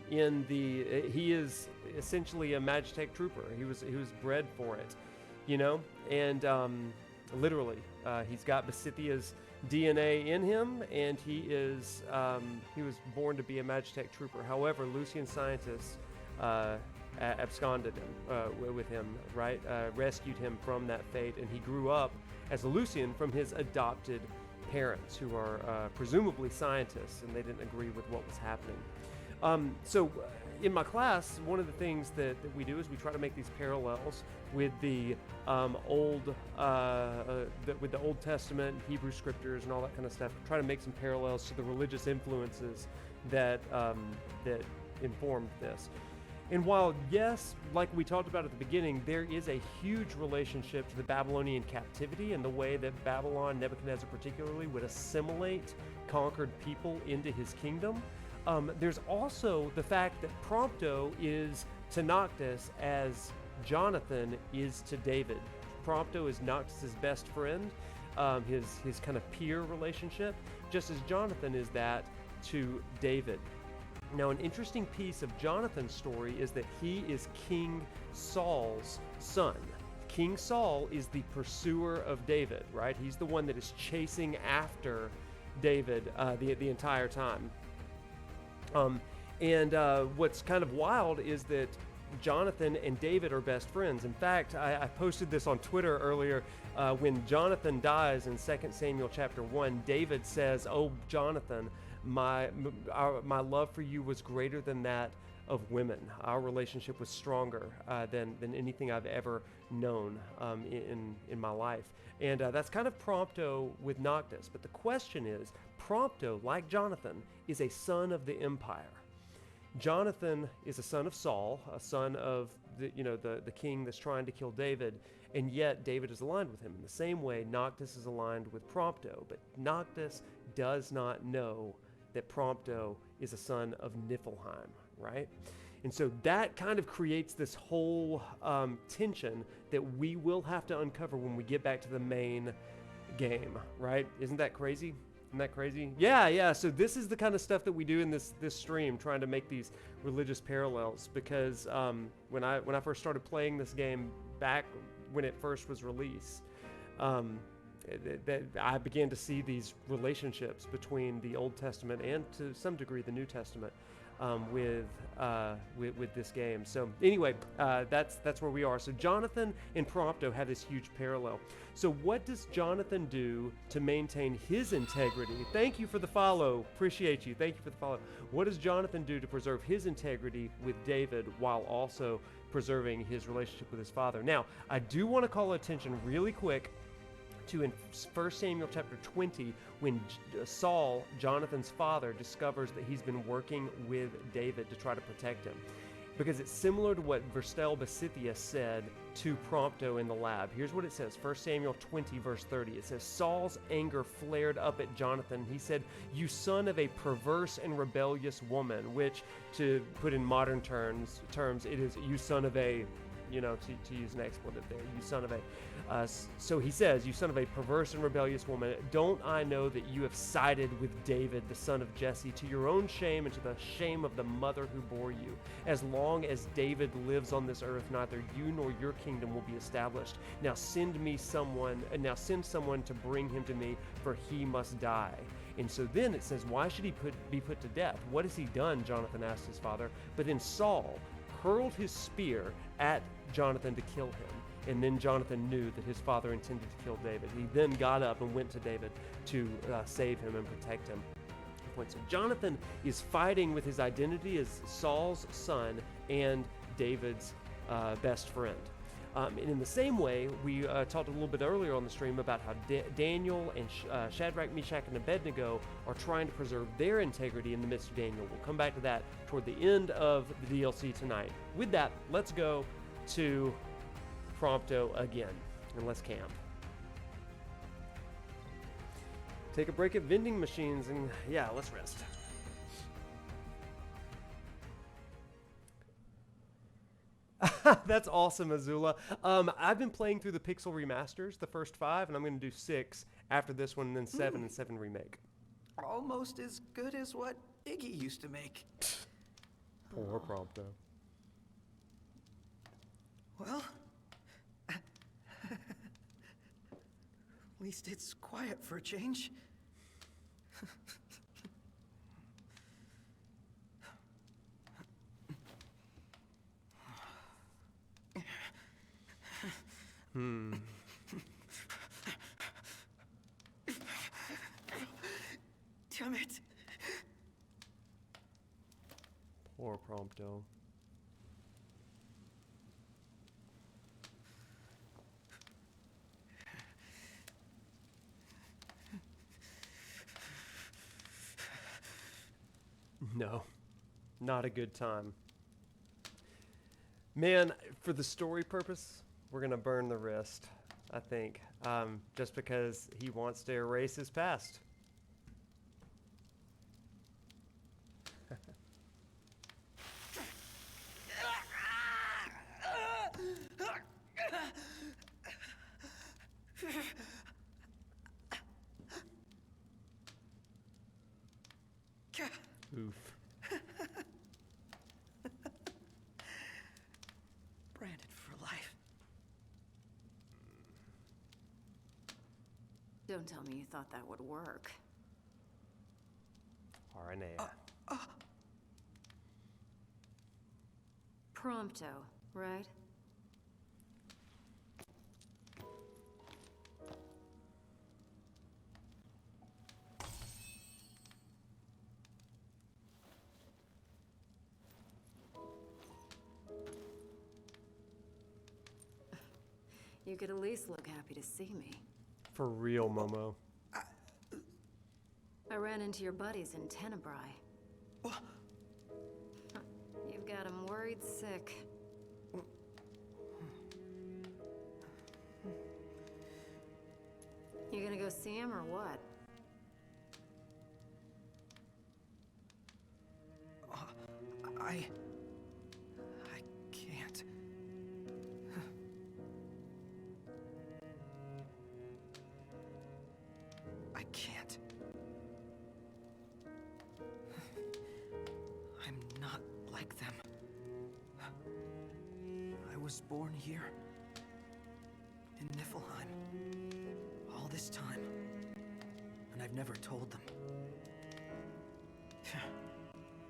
he is essentially a Magitech trooper. He was bred for it, you know, and literally he's got Basithia's DNA in him, and he was born to be a Magitech trooper. However, Lucian scientists absconded him with him, right? Rescued him from that fate, and he grew up as a Lucian from his adopted parents, who are presumably scientists, and they didn't agree with what was happening. So in my class, one of the things that we do is we try to make these parallels with the Old Testament, Hebrew scriptures, and all that kind of stuff. Try to make some parallels to the religious influences that that informed this. And while, yes, like we talked about at the beginning, there is a huge relationship to the Babylonian captivity and the way that Babylon, Nebuchadnezzar particularly, would assimilate conquered people into his kingdom, there's also the fact that Prompto is to Noctis as Jonathan is to David. Prompto is Noctis' best friend, his kind of peer relationship, just as Jonathan is that to David. Now, an interesting piece of Jonathan's story is that he is King Saul's son. King Saul is the pursuer of David, right? He's the one that is chasing after David the entire time. What's kind of wild is that Jonathan and David are best friends. In fact, I posted this on Twitter earlier. When Jonathan dies in 2 Samuel chapter 1, David says, "Oh, Jonathan, my love for you was greater than that of women. Our relationship was stronger than anything I've ever known in my life." And that's kind of Prompto with Noctis. But the question is, Prompto, like Jonathan, is a son of the Empire. Jonathan is a son of Saul, a son of the king that's trying to kill David, and yet David is aligned with him. In the same way, Noctis is aligned with Prompto, but Noctis does not know that Prompto is a son of Niflheim, right? And so that kind of creates this whole tension that we will have to uncover when we get back to the main game, right? Isn't that crazy? Isn't that crazy? Yeah. So this is the kind of stuff that we do in this stream, trying to make these religious parallels. Because when I first started playing this game back when it first was released, that I began to see these relationships between the Old Testament and to some degree the New Testament with this game. So anyway, that's where we are. So Jonathan and Prompto have this huge parallel. So what does Jonathan do to maintain his integrity? Thank you for the follow. Appreciate you. Thank you for the follow. What does Jonathan do to preserve his integrity with David while also preserving his relationship with his father? Now, I do want to call attention really quick to in 1 Samuel chapter 20, when Saul, Jonathan's father, discovers that he's been working with David to try to protect him. Because it's similar to what Verstel Basithia said to Prompto in the lab. Here's what it says, 1 Samuel 20, verse 30. It says, Saul's anger flared up at Jonathan. He said, "You son of a perverse and rebellious woman," which, to put in modern terms, it is, "You son of a," to use an expletive there, "You son of a." So he says, "You son of a perverse and rebellious woman, don't I know that you have sided with David, the son of Jesse, to your own shame and to the shame of the mother who bore you? As long as David lives on this earth, neither you nor your kingdom will be established. Now send someone to bring him to me, for he must die." And so then it says, why should he be put to death? What has he done? Jonathan asked his father. But then Saul hurled his spear at Jonathan to kill him. And then Jonathan knew that his father intended to kill David. He then got up and went to David to save him and protect him. So Jonathan is fighting with his identity as Saul's son and David's best friend. And in the same way, we talked a little bit earlier on the stream about how Daniel and Shadrach, Meshach, and Abednego are trying to preserve their integrity in the midst of Daniel. We'll come back to that toward the end of the DLC tonight. With that, let's go to Prompto again, and let's camp. Take a break at vending machines, and yeah, let's rest. That's awesome, Azula. I've been playing through the Pixel remasters, the first 5, and I'm going to do 6 after this one, and then 7 and 7 remake. Almost as good as what Iggy used to make. Poor Prompto. Well, at least it's quiet for a change. Damn it. Poor Prompto. No, not a good time. Man, for the story purpose, we're going to burn the wrist, I think, just because he wants to erase his past. Oof. Branded for life. Don't tell me you thought that would work. RNA. Prompto, right? You could at least look happy to see me. For real, Momo. I ran into your buddies in Tenebrae. God, I'm worried sick. You gonna go see him or what? I can't. I can't. I'm not like them. I was born here. In Niflheim. All this time. And I've never told them.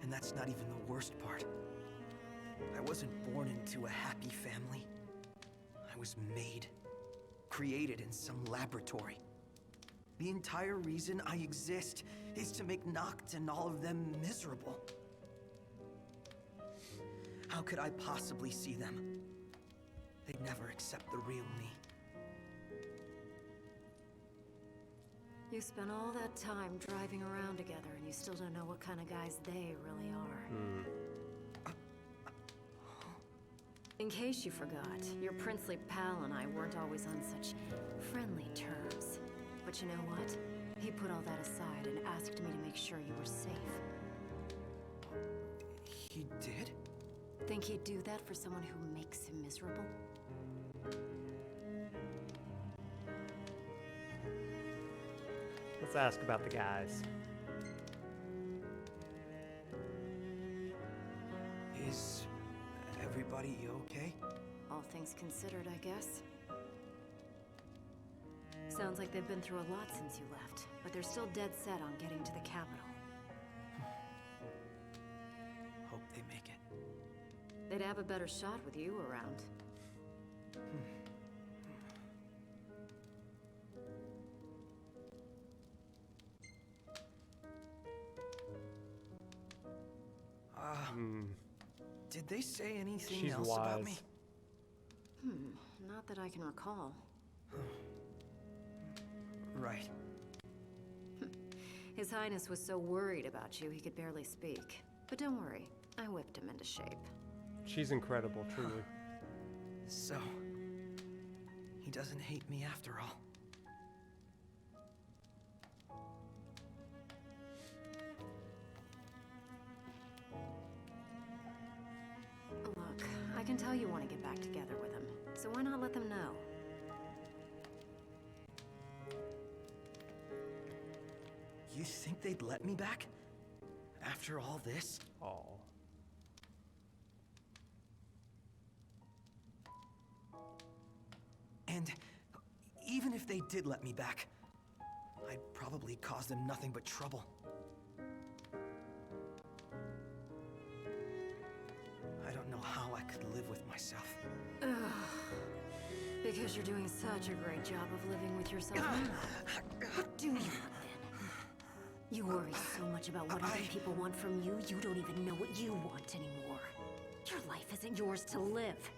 And that's not even the worst part. I wasn't born into a happy family. I was made. Created in some laboratory. The entire reason I exist is to make Noct and all of them miserable. How could I possibly see them? They'd never accept the real me. You spent all that time driving around together and you still don't know what kind of guys they really are. In case you forgot, your princely pal and I weren't always on such friendly terms. But you know what? He put all that aside and asked me to make sure you were safe. He did? Think he'd do that for someone who makes him miserable? Let's ask about the guys. Is everybody okay? All things considered, I guess. Sounds like they've been through a lot since you left, but they're still dead set on getting to the capital. Hope they make it. They'd have a better shot with you around. Did they say anything She's else wise. about me? Not that I can recall. Right. His Highness was so worried about you he could barely speak. But don't worry, I whipped him into shape. She's incredible, truly. So, he doesn't hate me after all. Look, I can tell you want to get back together with him, so why not let them know? You think they'd let me back? After all this? Oh. And even if they did let me back, I'd probably cause them nothing but trouble. I don't know how I could live with myself. Because you're doing such a great job of living with yourself now. What do you want then? You worry so much about what other people want from you, you don't even know what you want anymore. Your life isn't yours to live.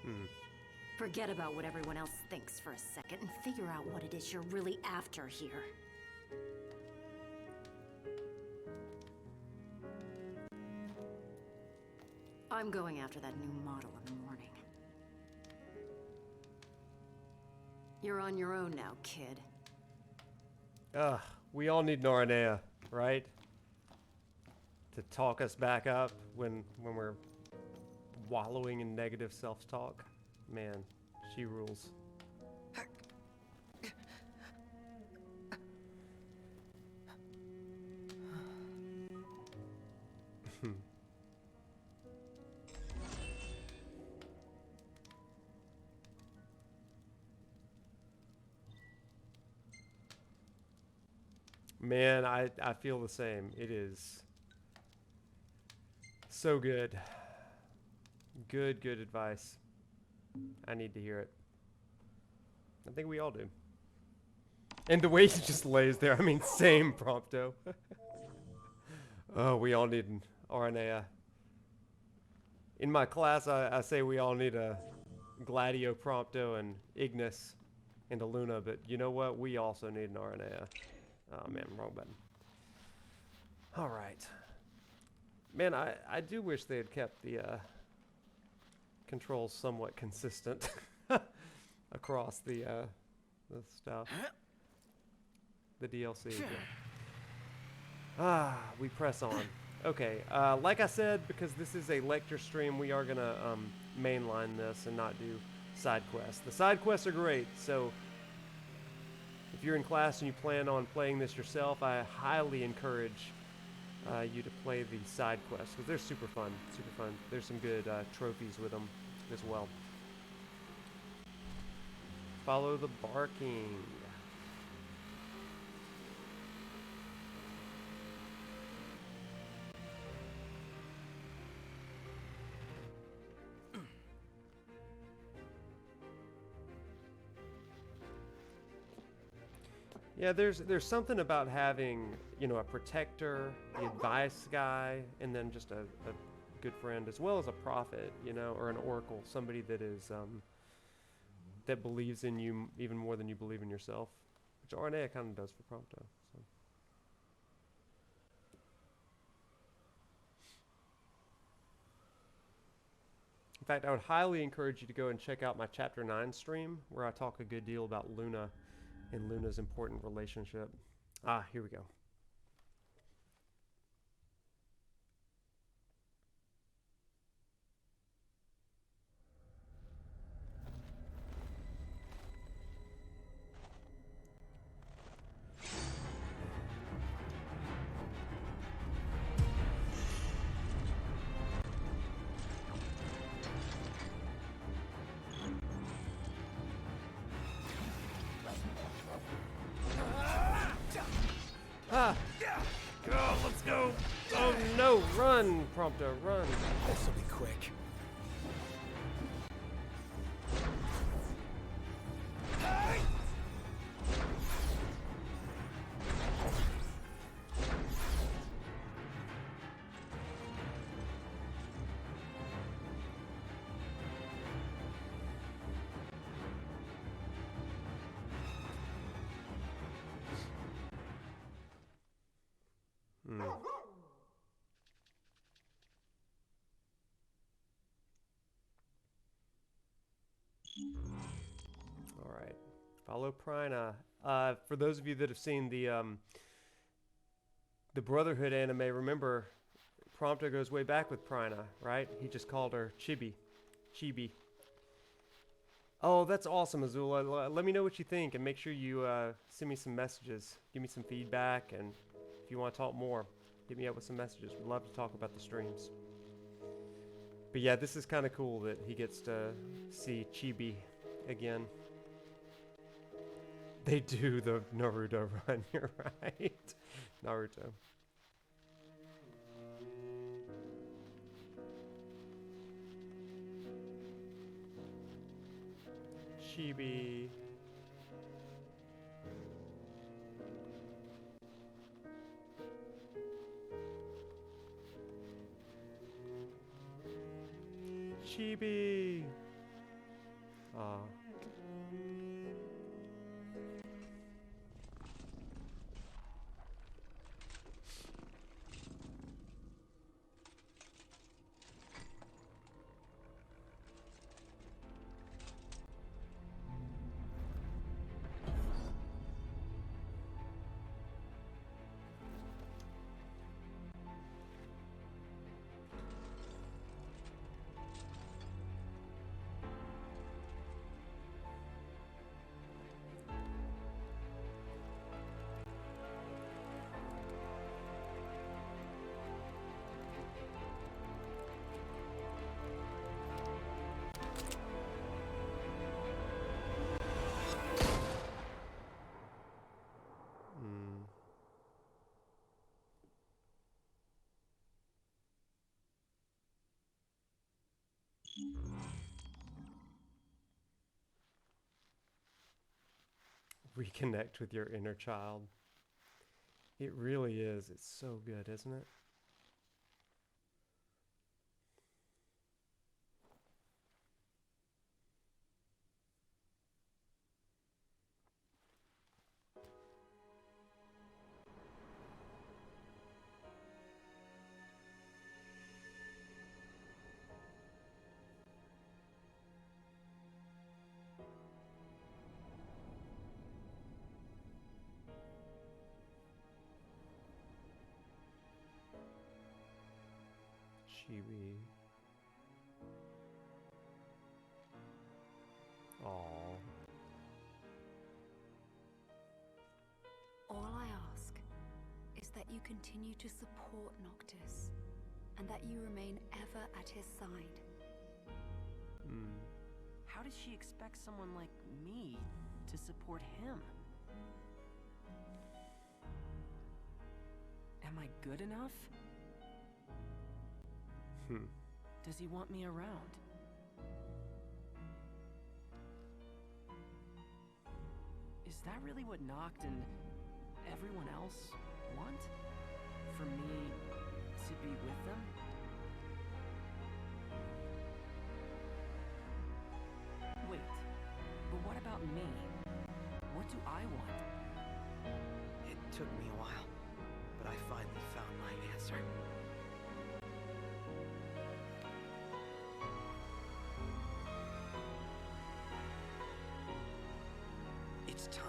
Forget about what everyone else thinks for a second and figure out what it is you're really after here. I'm going after that new model in the morning. You're on your own now, kid. We all need Noranea, right? To talk us back up when we're wallowing in negative self-talk. Man, she rules. Man, I feel the same. It is so good. Good advice. I need to hear it. I think we all do. And the way he just lays there, I mean, same Prompto. Oh, we all need an RNA. In my class, I say we all need a Gladio Prompto and Ignis and a Luna, but you know what? We also need an RNA. Oh man, wrong button. All right. Man, I do wish they had kept the controls somewhat consistent across the stuff. The DLC. We press on. Okay, like I said, because this is a lecture stream, we are gonna mainline this and not do side quests. The side quests are great, so if you're in class and you plan on playing this yourself, I highly encourage you to play the side quests, because they're super fun, super fun. There's some good trophies with them as well. Follow the barking. Yeah, there's something about having, you know, a protector, the advice guy, and then just a good friend, as well as a prophet, you know, or an oracle, somebody that is that believes in you even more than you believe in yourself, which RNA kind of does for Prompto. So. In fact, I would highly encourage you to go and check out my Chapter 9 stream, where I talk a good deal about Luna and Luna's important relationship. Here we go. Go, let's go. Oh no, run, Prompto, run. This'll be quick. All right, follow Prina. For those of you that have seen the Brotherhood anime, remember Prompto goes way back with Prina, right? He just called her Chibi. Oh, that's awesome, Azula. Let me know what you think, and make sure you send me some messages. Give me some feedback, and if you want to talk more, hit me up with some messages. We'd love to talk about the streams. But yeah, this is kind of cool that he gets to see Chibi again. They do the Naruto run, you're right. Naruto. Chibi. Chibi. Aw. Reconnect with your inner child. It really is. It's so good, isn't it? Chibi. Aww. All I ask is that you continue to support Noctis, and that you remain ever at his side. How does she expect someone like me to support him? Am I good enough? Does he want me around? Is that really what Noct and everyone else want? For me to be with them? Wait, but what about me? What do I want? It took me a while, but I finally found my answer. It's time.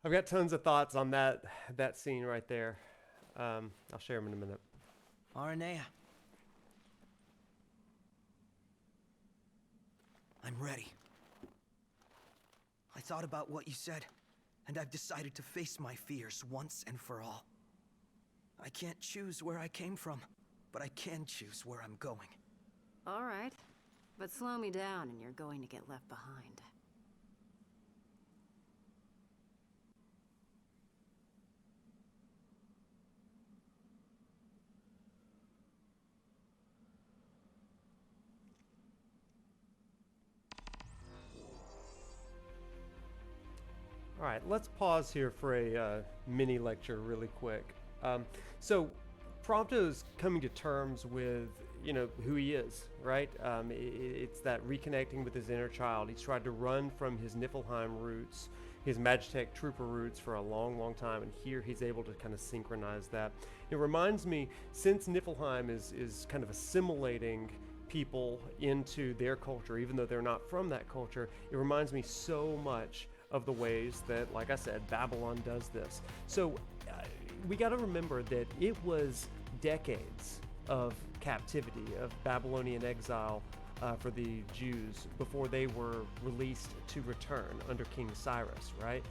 I've got tons of thoughts on that scene right there. I'll share them in a minute. Aranea. I'm ready. I thought about what you said, and I've decided to face my fears once and for all. I can't choose where I came from, but I can choose where I'm going. All right, but slow me down and you're going to get left behind. All right, let's pause here for a mini lecture really quick. So Prompto's coming to terms with, who he is, right? It's that reconnecting with his inner child. He's tried to run from his Niflheim roots, his Magitech trooper roots for a long, long time, and here he's able to kind of synchronize that. It reminds me, since Niflheim is kind of assimilating people into their culture, even though they're not from that culture, it reminds me so much of the ways that, like I said, Babylon does this. So we got to remember that it was decades of captivity, of Babylonian exile for the Jews before they were released to return under King Cyrus, right?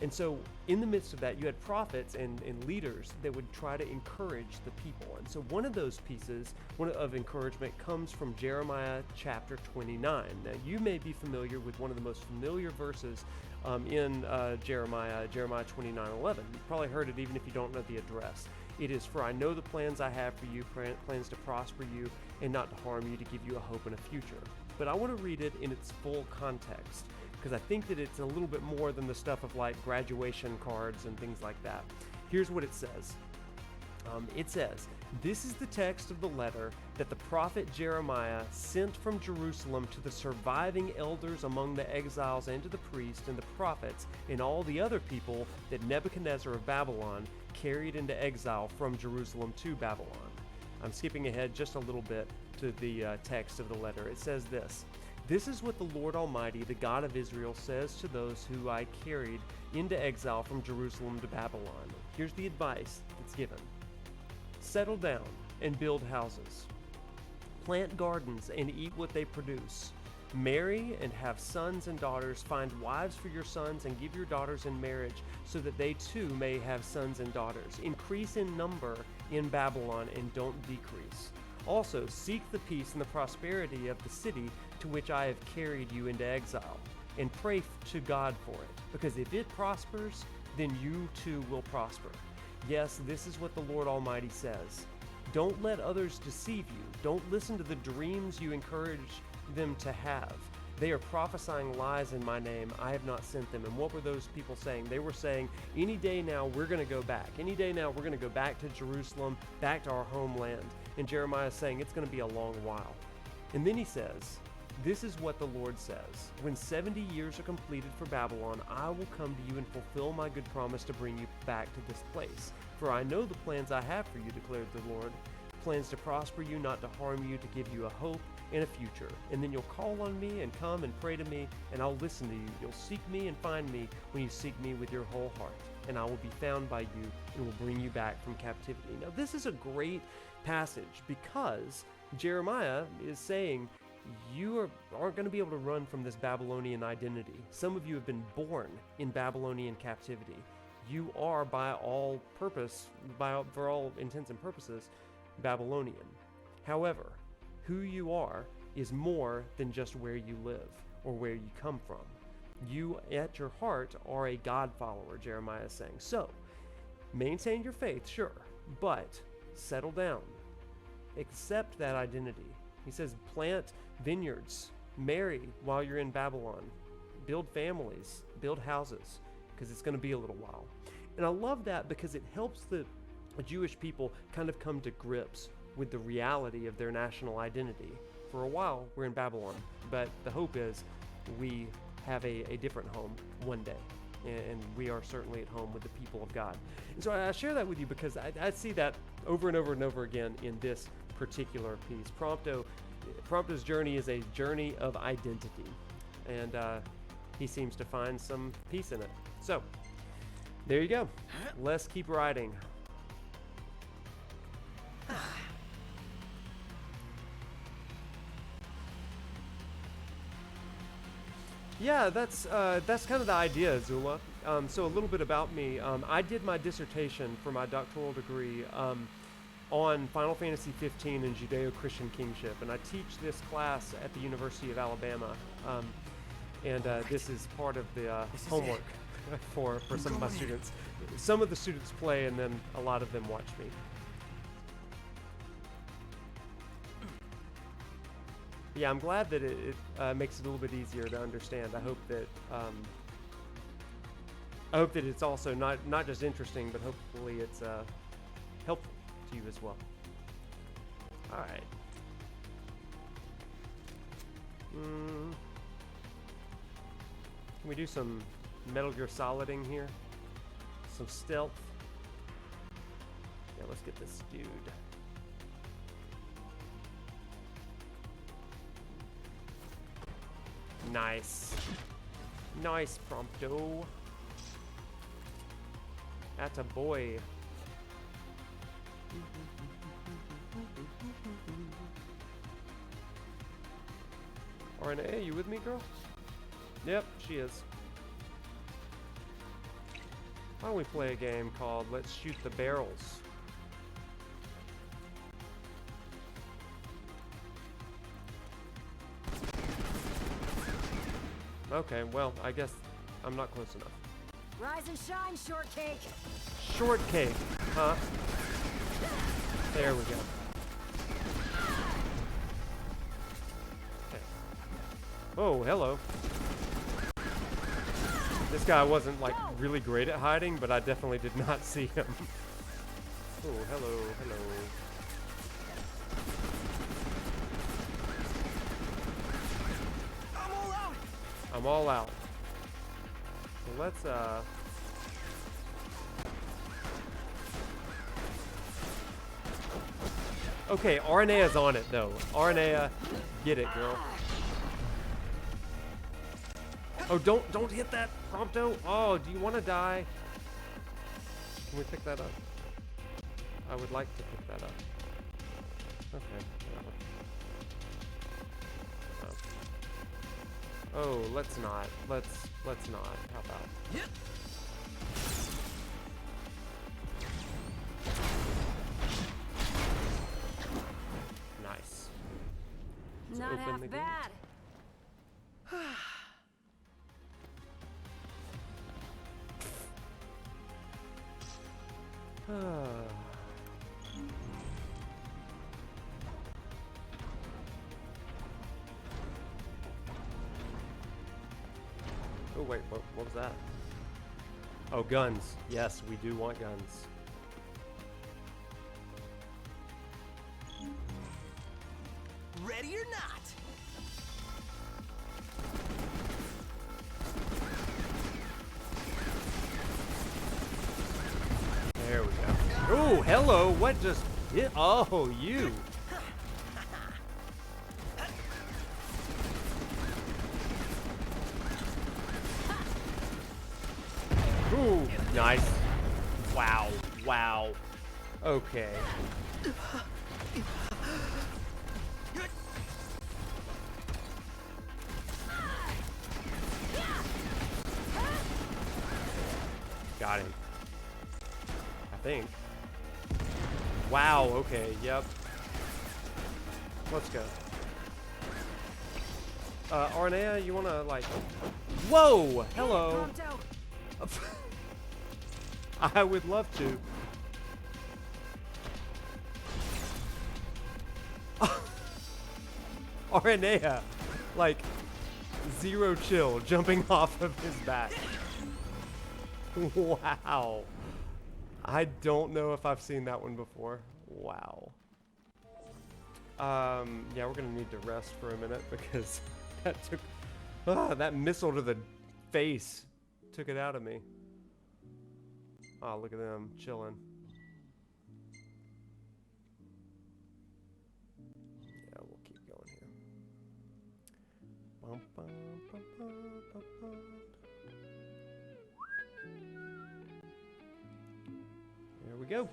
And so in the midst of that, you had prophets and leaders that would try to encourage the people. And so one of those pieces of encouragement comes from Jeremiah chapter 29. Now, you may be familiar with one of the most familiar verses in Jeremiah 29:11. You've probably heard it even if you don't know the address. It is, "For I know the plans I have for you, plans to prosper you and not to harm you, to give you a hope and a future." But I want to read it in its full context, because I think that it's a little bit more than the stuff of like graduation cards and things like that. Here's what it says. It says, "This is the text of the letter that the prophet Jeremiah sent from Jerusalem to the surviving elders among the exiles, and to the priests and the prophets and all the other people that Nebuchadnezzar of Babylon carried into exile from Jerusalem to Babylon." I'm skipping ahead just a little bit to the text of the letter. It says this: "This is what the Lord Almighty, the God of Israel, says to those who I carried into exile from Jerusalem to Babylon." Here's the advice that's given. "Settle down and build houses. Plant gardens and eat what they produce. Marry and have sons and daughters. Find wives for your sons and give your daughters in marriage, so that they too may have sons and daughters. Increase in number in Babylon and don't decrease. Also, seek the peace and the prosperity of the city to which I have carried you into exile, and pray to God for it, because if it prospers, then you too will prosper. Yes, this is what the Lord Almighty says. Don't let others deceive you. Don't listen to the dreams you encourage them to have. They are prophesying lies in my name. I have not sent them. And what were those people saying? They were saying, any day now we're going to go back. Any day now we're going to go back to Jerusalem, back to our homeland. And Jeremiah is saying it's going to be a long while. And then he says, this is what the Lord says. When 70 years are completed for Babylon, I will come to you and fulfill my good promise to bring you back to this place. For I know the plans I have for you, declared the Lord. Plans to prosper you, not to harm you, to give you a hope and a future. And then you'll call on me and come and pray to me, and I'll listen to you. You'll seek me and find me when you seek me with your whole heart. And I will be found by you and will bring you back from captivity. Now, this is a great passage because Jeremiah is saying, you aren't going to be able to run from this Babylonian identity. Some of you have been born in Babylonian captivity. You are, for all intents and purposes, Babylonian. However, who you are is more than just where you live or where you come from. You, at your heart, are a God follower, Jeremiah is saying. So, maintain your faith, sure, but settle down. Accept that identity. He says, plant vineyards, marry while you're in Babylon, build families, build houses, because it's going to be a little while. And I love that because it helps the Jewish people kind of come to grips with the reality of their national identity. For a while, we're in Babylon, but the hope is we have a different home one day, and we are certainly at home with the people of God. And so I share that with you because I see that over and over and over again in this particular piece. Prompto's journey is a journey of identity, and he seems to find some peace in it. So, there you go. Let's keep riding. Yeah, that's kind of the idea, Zula. So a little bit about me. I did my dissertation for my doctoral degree on Final Fantasy 15 and Judeo-Christian kingship, and I teach this class at the University of Alabama, and this is part of the homework for some of my students. Some of the students play, and then a lot of them watch me. Yeah, I'm glad that it makes it a little bit easier to understand. I hope that it's also not just interesting, but hopefully it's helpful to you as well. All right. Can we do some Metal Gear Soliding here? Some stealth. Yeah, let's get this dude. Nice. Nice, Prompto. That's a boy. RNA, you with me, girl? Yep, she is. Why don't we play a game called Let's Shoot the Barrels? Okay, well, I guess I'm not close enough. Rise and shine, shortcake. Shortcake, huh? There we go. Okay. Oh, hello. This guy wasn't like really great at hiding, but I definitely did not see him. Oh, hello, hello. I'm all out. So let's okay, Arnea's on it though. Arnea, get it, girl. Oh, don't hit that, Prompto. Oh, do you want to die? Can we pick that up? I would like to pick that up. Okay. Oh, let's not. Let's not. How about? Nice. Let's Not open half the gate. bad. wait, what was that? Oh, guns. Yes, we do want guns. Ready or not? There we go. Oh, hello. What just hit? Oh, you. Ooh, nice. Wow. Wow. Okay. Got him. I think. Wow, okay, yep. Let's go. Arnea, you wanna, like... Whoa! Hello! I would love to. Arnea, like, zero chill, jumping off of his back. Wow. I don't know if I've seen that one before. Wow. Yeah, we're gonna need to rest for a minute because that took... that missile to the face took it out of me. Oh, look at them chilling. Yeah, we'll keep going here. Bum, bum, bum, bum, bum, bum. Here we go.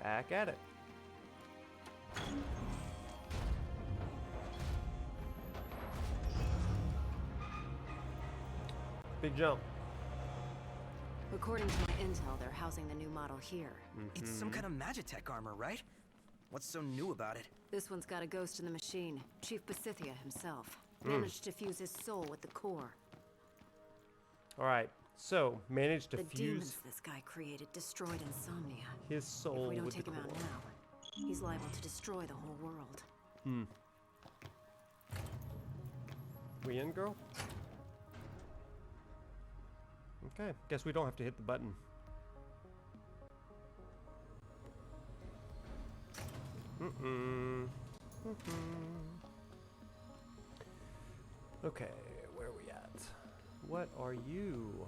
Back at it. Big jump. According to my intel, they're housing the new model here. It's some kind of Magitech armor, right? What's so new about it? This one's got a ghost in the machine. Chief Basithia himself. Managed to fuse his soul with the core. Alright, so managed to The fuse demons this guy created destroyed Insomnia. his soul If we don't with take the him out core. now, he's liable to destroy the whole world. We in, girl? Okay, guess we don't have to hit the button. Okay, where are we at? What are you?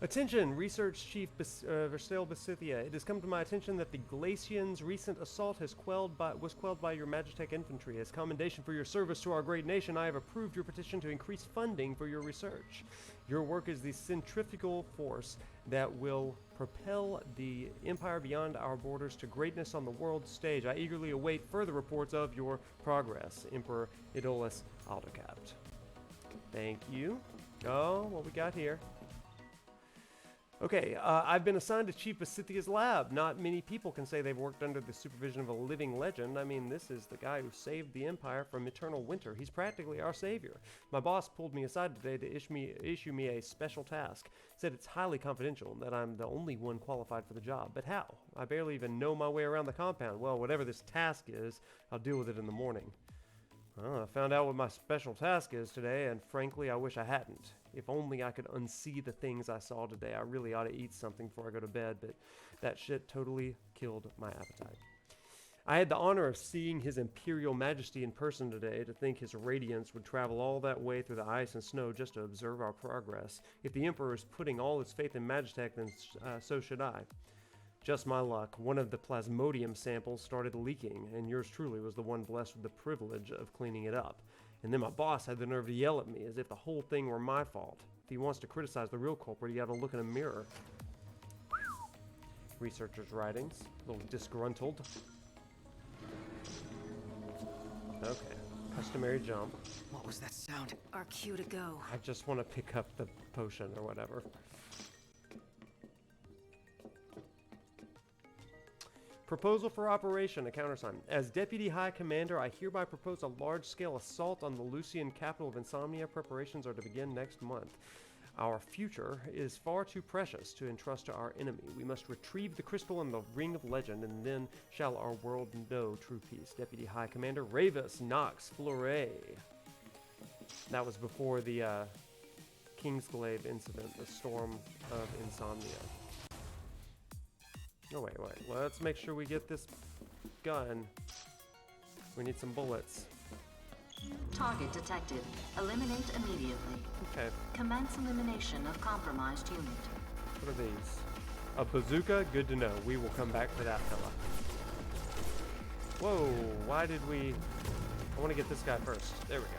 Attention, Research Chief Versailles Basithia. It has come to my attention that the Glacians' recent assault was quelled by your Magitech infantry. As commendation for your service to our great nation, I have approved your petition to increase funding for your research. Your work is the centrifugal force that will propel the Empire beyond our borders to greatness on the world stage. I eagerly await further reports of your progress. Emperor Idolus Aldercapt. Thank you. Oh, what we got here? Okay, I've been assigned to Chief Basithia's lab. Not many people can say they've worked under the supervision of a living legend. I mean, this is the guy who saved the Empire from eternal winter. He's practically our savior. My boss pulled me aside today to issue me a special task. Said it's highly confidential, that I'm the only one qualified for the job. But how? I barely even know my way around the compound. Well, whatever this task is, I'll deal with it in the morning. Well, I found out what my special task is today, and frankly, I wish I hadn't. If only I could unsee the things I saw today. I really ought to eat something before I go to bed, but that shit totally killed my appetite. I had the honor of seeing His Imperial Majesty in person today. To think his radiance would travel all that way through the ice and snow just to observe our progress. If the Emperor is putting all his faith in Magitech, then so should I. Just my luck. One of the plasmodium samples started leaking, and yours truly was the one blessed with the privilege of cleaning it up. And then my boss had the nerve to yell at me as if the whole thing were my fault. If he wants to criticize the real culprit, he ought to look in a mirror. Researcher's writings. A little disgruntled. Okay. Customary jump. What was that sound? Our cue to go. I just want to pick up the potion or whatever. Proposal for operation, a countersign. As Deputy High Commander, I hereby propose a large-scale assault on the Lucian capital of Insomnia. Preparations are to begin next month. Our future is far too precious to entrust to our enemy. We must retrieve the crystal and the ring of legend, and then shall our world know true peace. Deputy High Commander Ravis Nox Fleuret. That was before the Kingsglaive incident, the Storm of Insomnia. Oh, wait. Let's make sure we get this gun. We need some bullets. Target detected. Eliminate immediately. Okay. Commence elimination of compromised unit. What are these? A bazooka? Good to know. We will come back to that fella. Whoa, why did we... I want to get this guy first. There we go.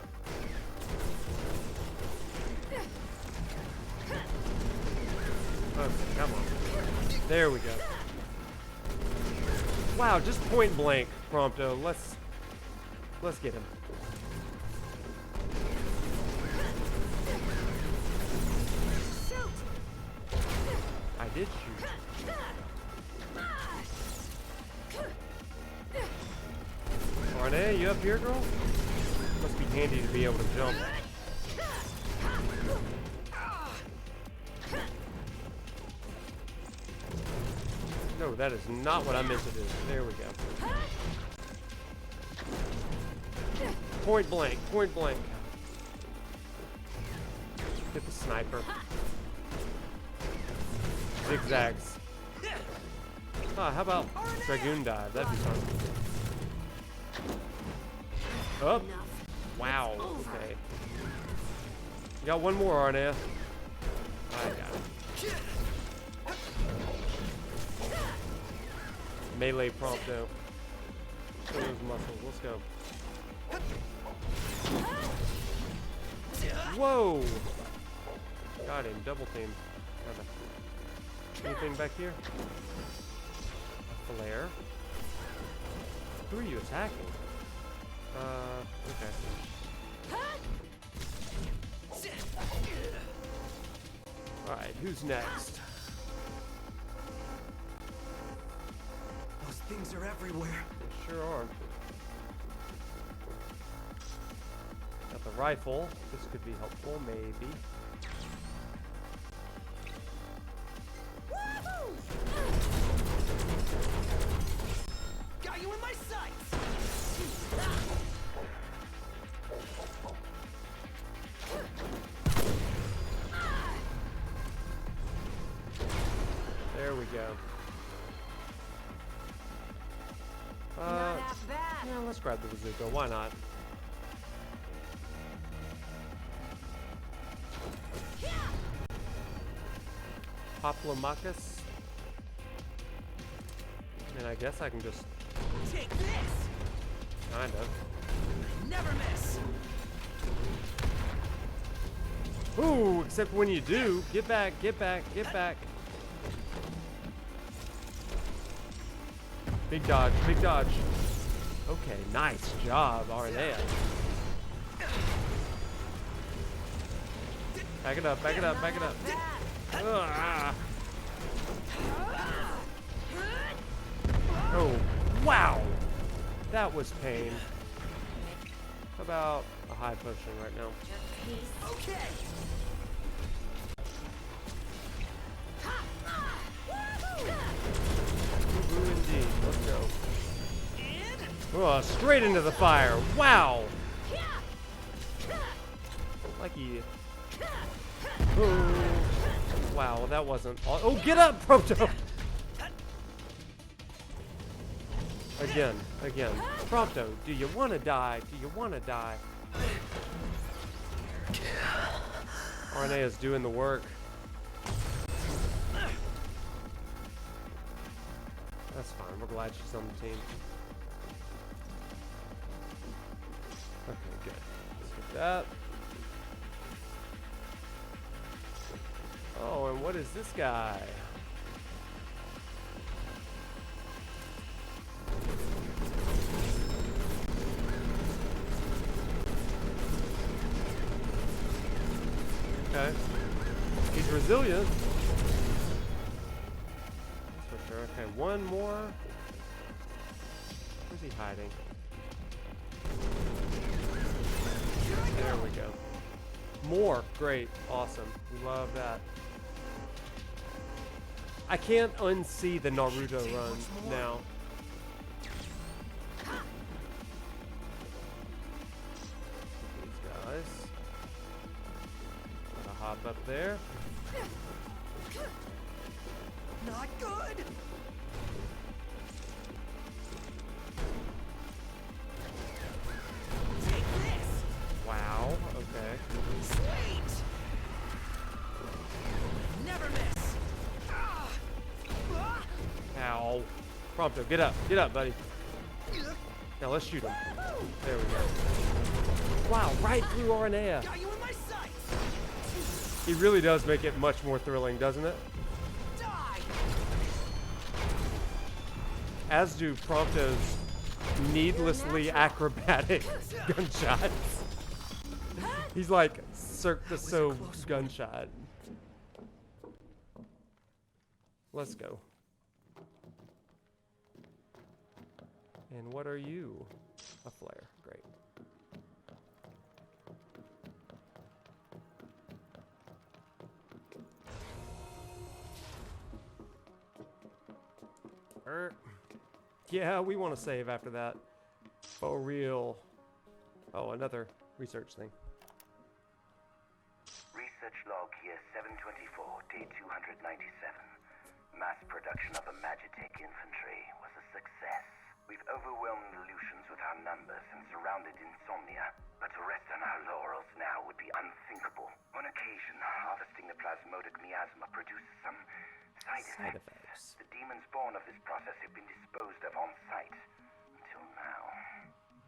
Okay, come on. There we go. Wow, just point blank, Prompto. Let's get him. I did shoot. Arne, you up here, girl? Must be handy to be able to jump. No, that is not what I meant to do. There we go. Point blank, point blank. Get the sniper. Zigzags. Ah, how about Dragoon dive? That'd be fun. Oh. Wow. Okay. You got one more, Arne. I got it. Melee Prompto. Show those muscles. Let's go. Whoa! Got him. Double team. Anything back here? A flare. Who are you attacking? Okay. Alright, who's next? Those things are everywhere. They sure are. Got the rifle. This could be helpful, maybe. Got you in my sights. There we go. Yeah, let's grab the bazooka. Why not? Hoplomachus. And I guess I can just... Take this. Kind of. Never miss. Ooh, except when you do. Get back, get back, get back. Big dodge, big dodge. Okay, nice job, Arnea. Back it up, back it up, back it up. Ugh. Oh, wow. That was pain. How about a high potion right now? Okay. Woo indeed. Let's go. Oh, straight into the fire. Wow. Like he... Oh. Wow, that wasn't... Oh, get up, Prompto! Again. Prompto, do you want to die? Do you want to die? Arnea's doing the work. That's fine. We're glad she's on the team. Okay, good. Let's get that. Oh, and what is this guy? Okay. He's resilient. That's for sure. Okay, one more. Where's he hiding? There we go. More. Great. Awesome. We love that. I can't unsee the Naruto run now. These guys. jump up there. Not good! Take this! Wow, okay. Sweet! Never miss! Ah! Ah! Ow. Prompto, get up, buddy. Now let's shoot him. There we go. Wow, right through Aranea. Got you in my sights! He really does make it much more thrilling, doesn't it? Die! As do Prompto's needlessly acrobatic gunshots. He's like Cirque du Soleil gunshot. Let's go. And what are you? A flare. Great. Yeah, we want to save after that. For real. Oh, another research thing. Research log here 724, day 297. Mass production of a Magitech infantry was a success. We've overwhelmed the Lucians with our numbers and surrounded Insomnia, but to rest on our laurels now would be unthinkable. On occasion, harvesting the plasmodic miasma produces some side effects. The demons born of this process have been disposed of on site. Until now.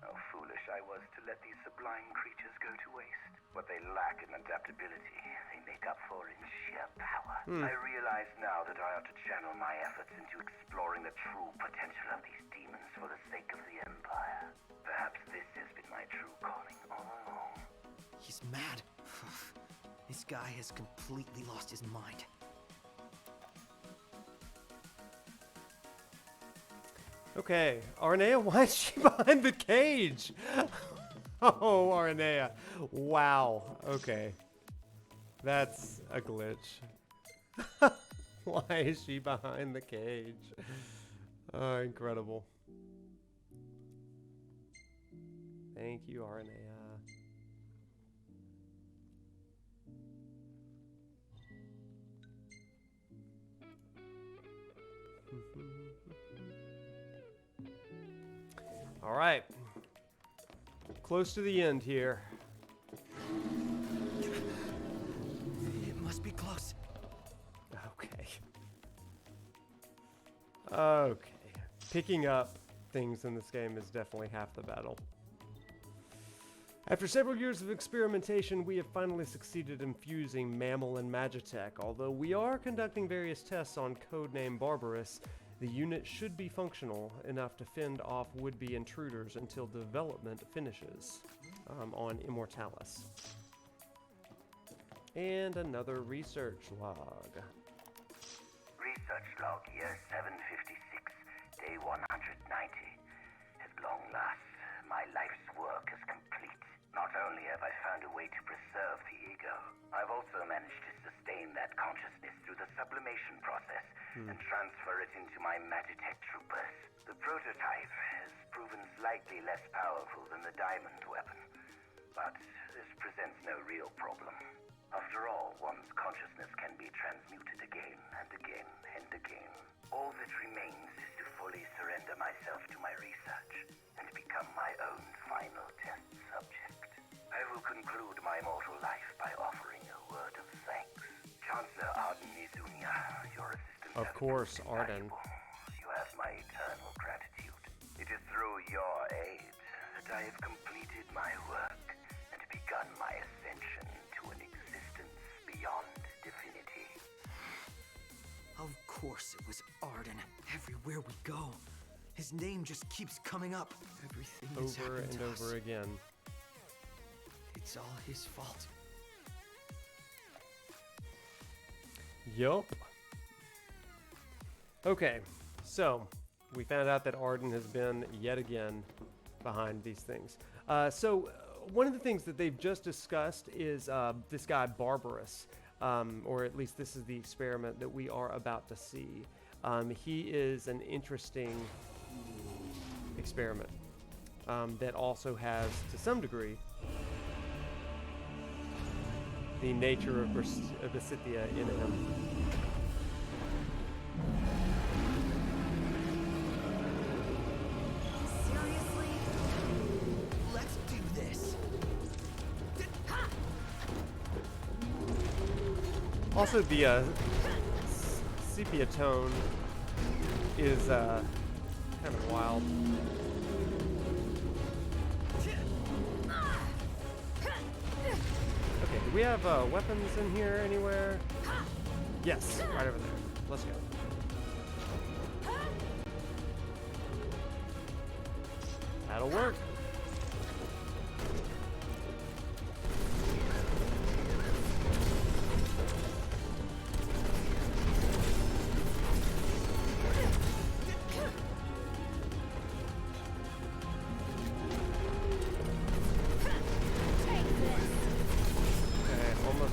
How foolish I was to let these sublime creatures go to waste. What they lack in adaptability, they make up for in sheer power. I realize now that I ought to channel my efforts into exploring the true potential of these demons for the sake of the Empire. Perhaps this has been my true calling all along. He's mad. This guy has completely lost his mind. Okay, Aranea, why is she behind the cage? Oh, Aranea. Wow. Okay. That's a glitch. Why is she behind the cage? Oh, incredible. Thank you, Aranea. All right. Close to the end here. It must be close. Okay. Okay. Picking up things in this game is definitely half the battle. After several years of experimentation, we have finally succeeded in fusing Mammal and Magitech. Although we are conducting various tests on codename Barbarous, the unit should be functional enough to fend off would-be intruders until development finishes on Immortalis. And another research log. Research log year 756, day 190. At long last, my life's work is complete. Not only have I found a way to preserve the ego, I've also managed to sustain that consciousness through the sublimation process and transfer it into my Magitech troopers. The prototype has proven slightly less powerful than the diamond weapon, but this presents no real problem. After all, one's consciousness can be transmuted again and again and again. All that remains is to fully surrender myself to my research and become my own final test subject. I will conclude my mortal life by offering a word of thanks. Chancellor Arden Izunia, your assistant. Of course, Arden. You have my eternal gratitude. It is through your aid that I have completed my work and begun my ascension to an existence beyond divinity. Of course it was Arden. Everywhere we go, his name just keeps coming up. Everything that's Over happened and to us, over again. it's all his fault. Yup. Okay, so we found out that Arden has been yet again behind these things. One of the things that they've just discussed is this guy Barbarous, or at least this is the experiment that we are about to see. He is an interesting experiment that also has, to some degree, the nature of Basithia in him. Seriously? Let's do this. Also, the sepia tone is kind of wild. Okay, do we have weapons in here anywhere? Yes, right over there. Let's go. That'll work.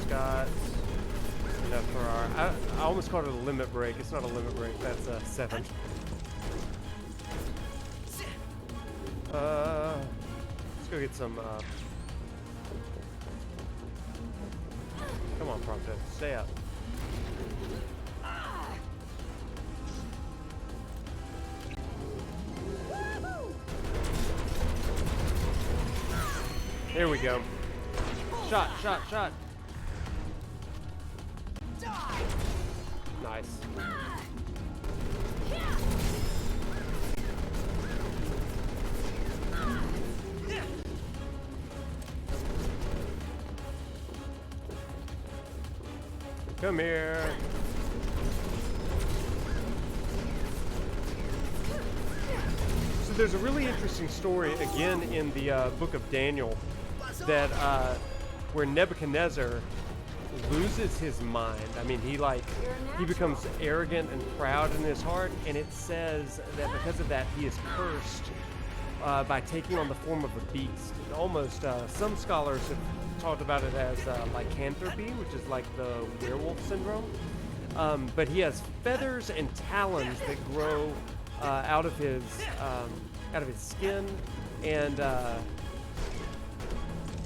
Got enough for our... I almost called it a limit break. It's not a limit break. That's a 7. Let's go get some... Come on, Prompto. Stay up. There we go. Shot, shot, shot. Nice. Come here. So there's a really interesting story again in the book of Daniel that where Nebuchadnezzar loses his mind. I mean, he becomes arrogant and proud in his heart, and it says that because of that he is cursed by taking on the form of a beast. It almost some scholars have talked about it as lycanthropy, which is like the werewolf syndrome. But he has feathers and talons that grow out of his skin, and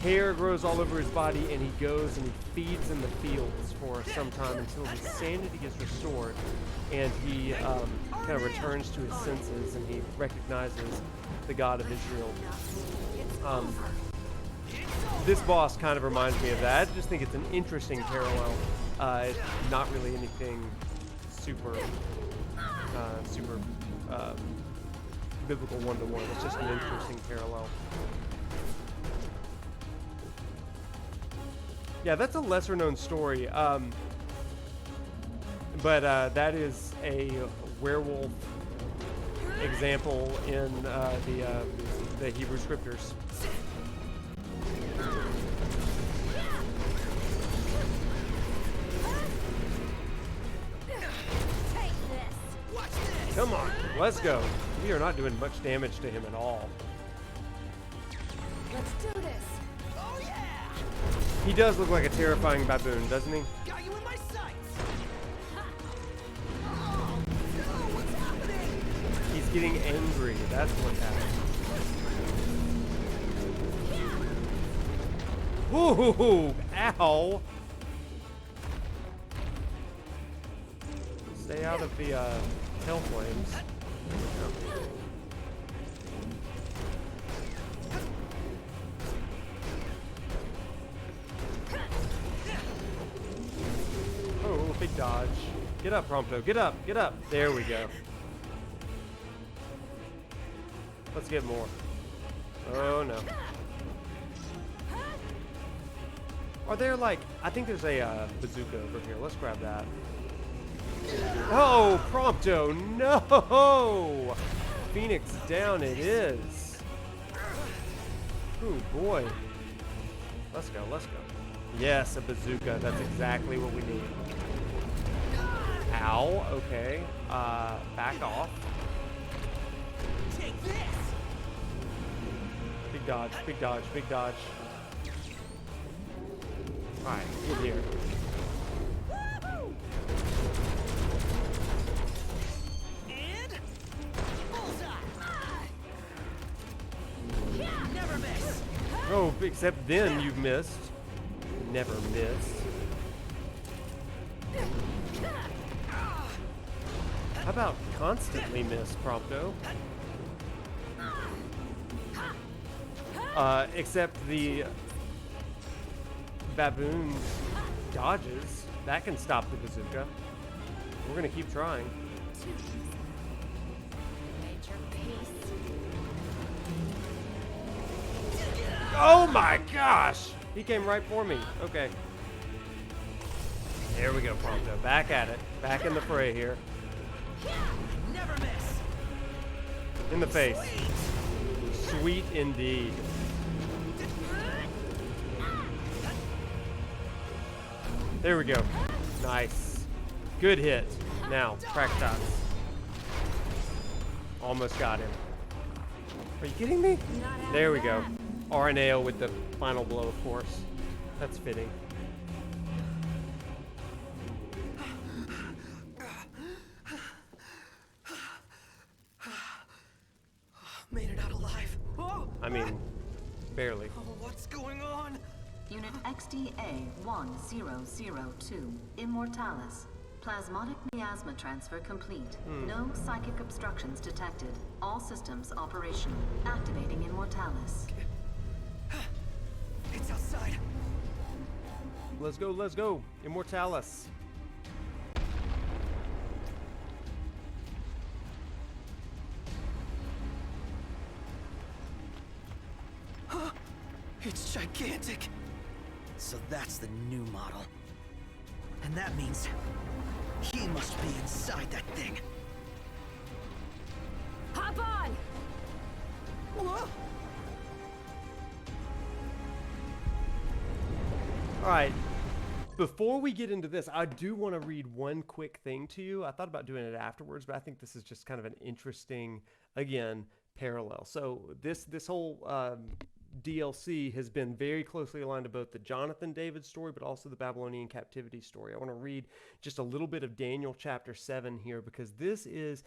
hair grows all over his body, and he goes and he feeds in the fields for some time until his sanity is restored, and he kind of returns to his senses, and he recognizes the God of Israel. This boss kind of reminds me of that. I just think it's an interesting parallel. It's not really anything super biblical one-to-one. It's just an interesting parallel. Yeah, that's a lesser-known story, but that is a werewolf example in the Hebrew Scriptures. Come on, let's go. We are not doing much damage to him at all. Let's do this. Oh yeah! He does look like a terrifying baboon, doesn't he? Got you in my sights. Oh, no, what's happening? He's getting angry. That's what's happening. Ooh, ow! Stay out of the hell flames. Oh, big dodge. Get up, Prompto. Get up. Get up. There we go. Let's get more. Oh, no. Are there, like... I think there's a bazooka over here. Let's grab that. Oh, Prompto. No! Phoenix down it is. Oh, boy. Let's go. Let's go. Yes, a bazooka. That's exactly what we need. Ow. Okay. Back off. Take this. Big dodge. Big dodge. Big dodge. Alright, get here. And bullseye. Never miss. Oh, except then you've missed. never miss. How about constantly miss, Prompto? Except the baboon's dodges. That can stop the bazooka. We're gonna keep trying. Oh my gosh! He came right for me. Okay. There we go, Prompto. Back at it. Back in the fray here. Never miss. In the face. Sweet indeed. There we go. Nice. Good hit. Now, crack shots. Almost got him. Are you kidding me? There we go. RNAO with the final blow, of course. That's fitting. Made it out alive. Oh, I mean, barely. oh, what's going on? Unit XDA-1002, Immortalis. Plasmodic miasma transfer complete. No psychic obstructions detected. All systems operational. Activating Immortalis. It's outside. Let's go, let's go. Immortalis. It's gigantic. So that's the new model. And that means he must be inside that thing. Hop on! Whoa! All right. Before we get into this, I do want to read one quick thing to you. I thought about doing it afterwards, but I think this is just kind of an interesting, again, parallel. So this whole DLC has been very closely aligned to both the Jonathan David story, but also the Babylonian captivity story. I want to read just a little bit of Daniel chapter 7 here, because this is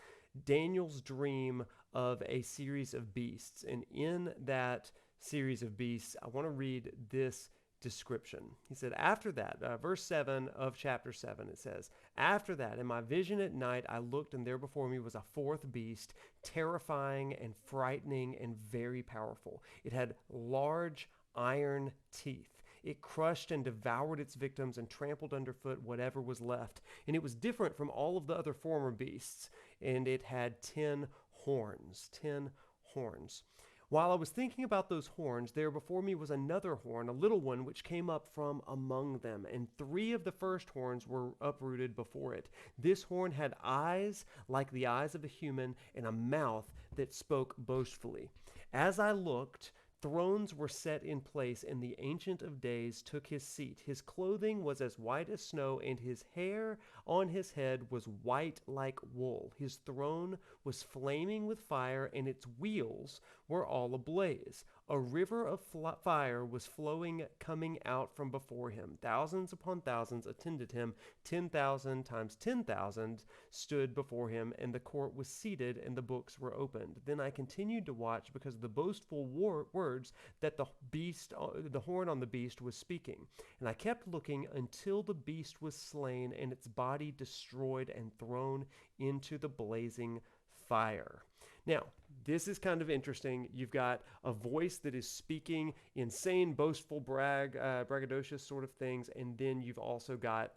Daniel's dream of a series of beasts. And in that series of beasts, I want to read this description. He said, after that, verse 7 of chapter 7, it says, after that, in my vision at night, I looked, and there before me was a fourth beast, terrifying and frightening and very powerful. It had large iron teeth. It crushed and devoured its victims and trampled underfoot whatever was left. And it was different from all of the other former beasts. And it had 10 horns. 10 horns. While I was thinking about those horns, there before me was another horn, a little one, which came up from among them, and 3 of the first horns were uprooted before it. This horn had eyes like the eyes of a human, and a mouth that spoke boastfully. As I looked, thrones were set in place, and the Ancient of Days took his seat. His clothing was as white as snow, and his hair on his head was white like wool. His throne was flaming with fire, and its wheels were all ablaze. A river of fire was flowing, coming out from before him. Thousands upon thousands attended him. 10,000 times 10,000 stood before him, and the court was seated, and the books were opened. Then I continued to watch, because of the boastful words that the horn on the beast was speaking. And I kept looking until the beast was slain, and its body destroyed and thrown into the blazing fire. Now, this is kind of interesting. You've got a voice that is speaking insane, boastful, braggadocious sort of things, and then you've also got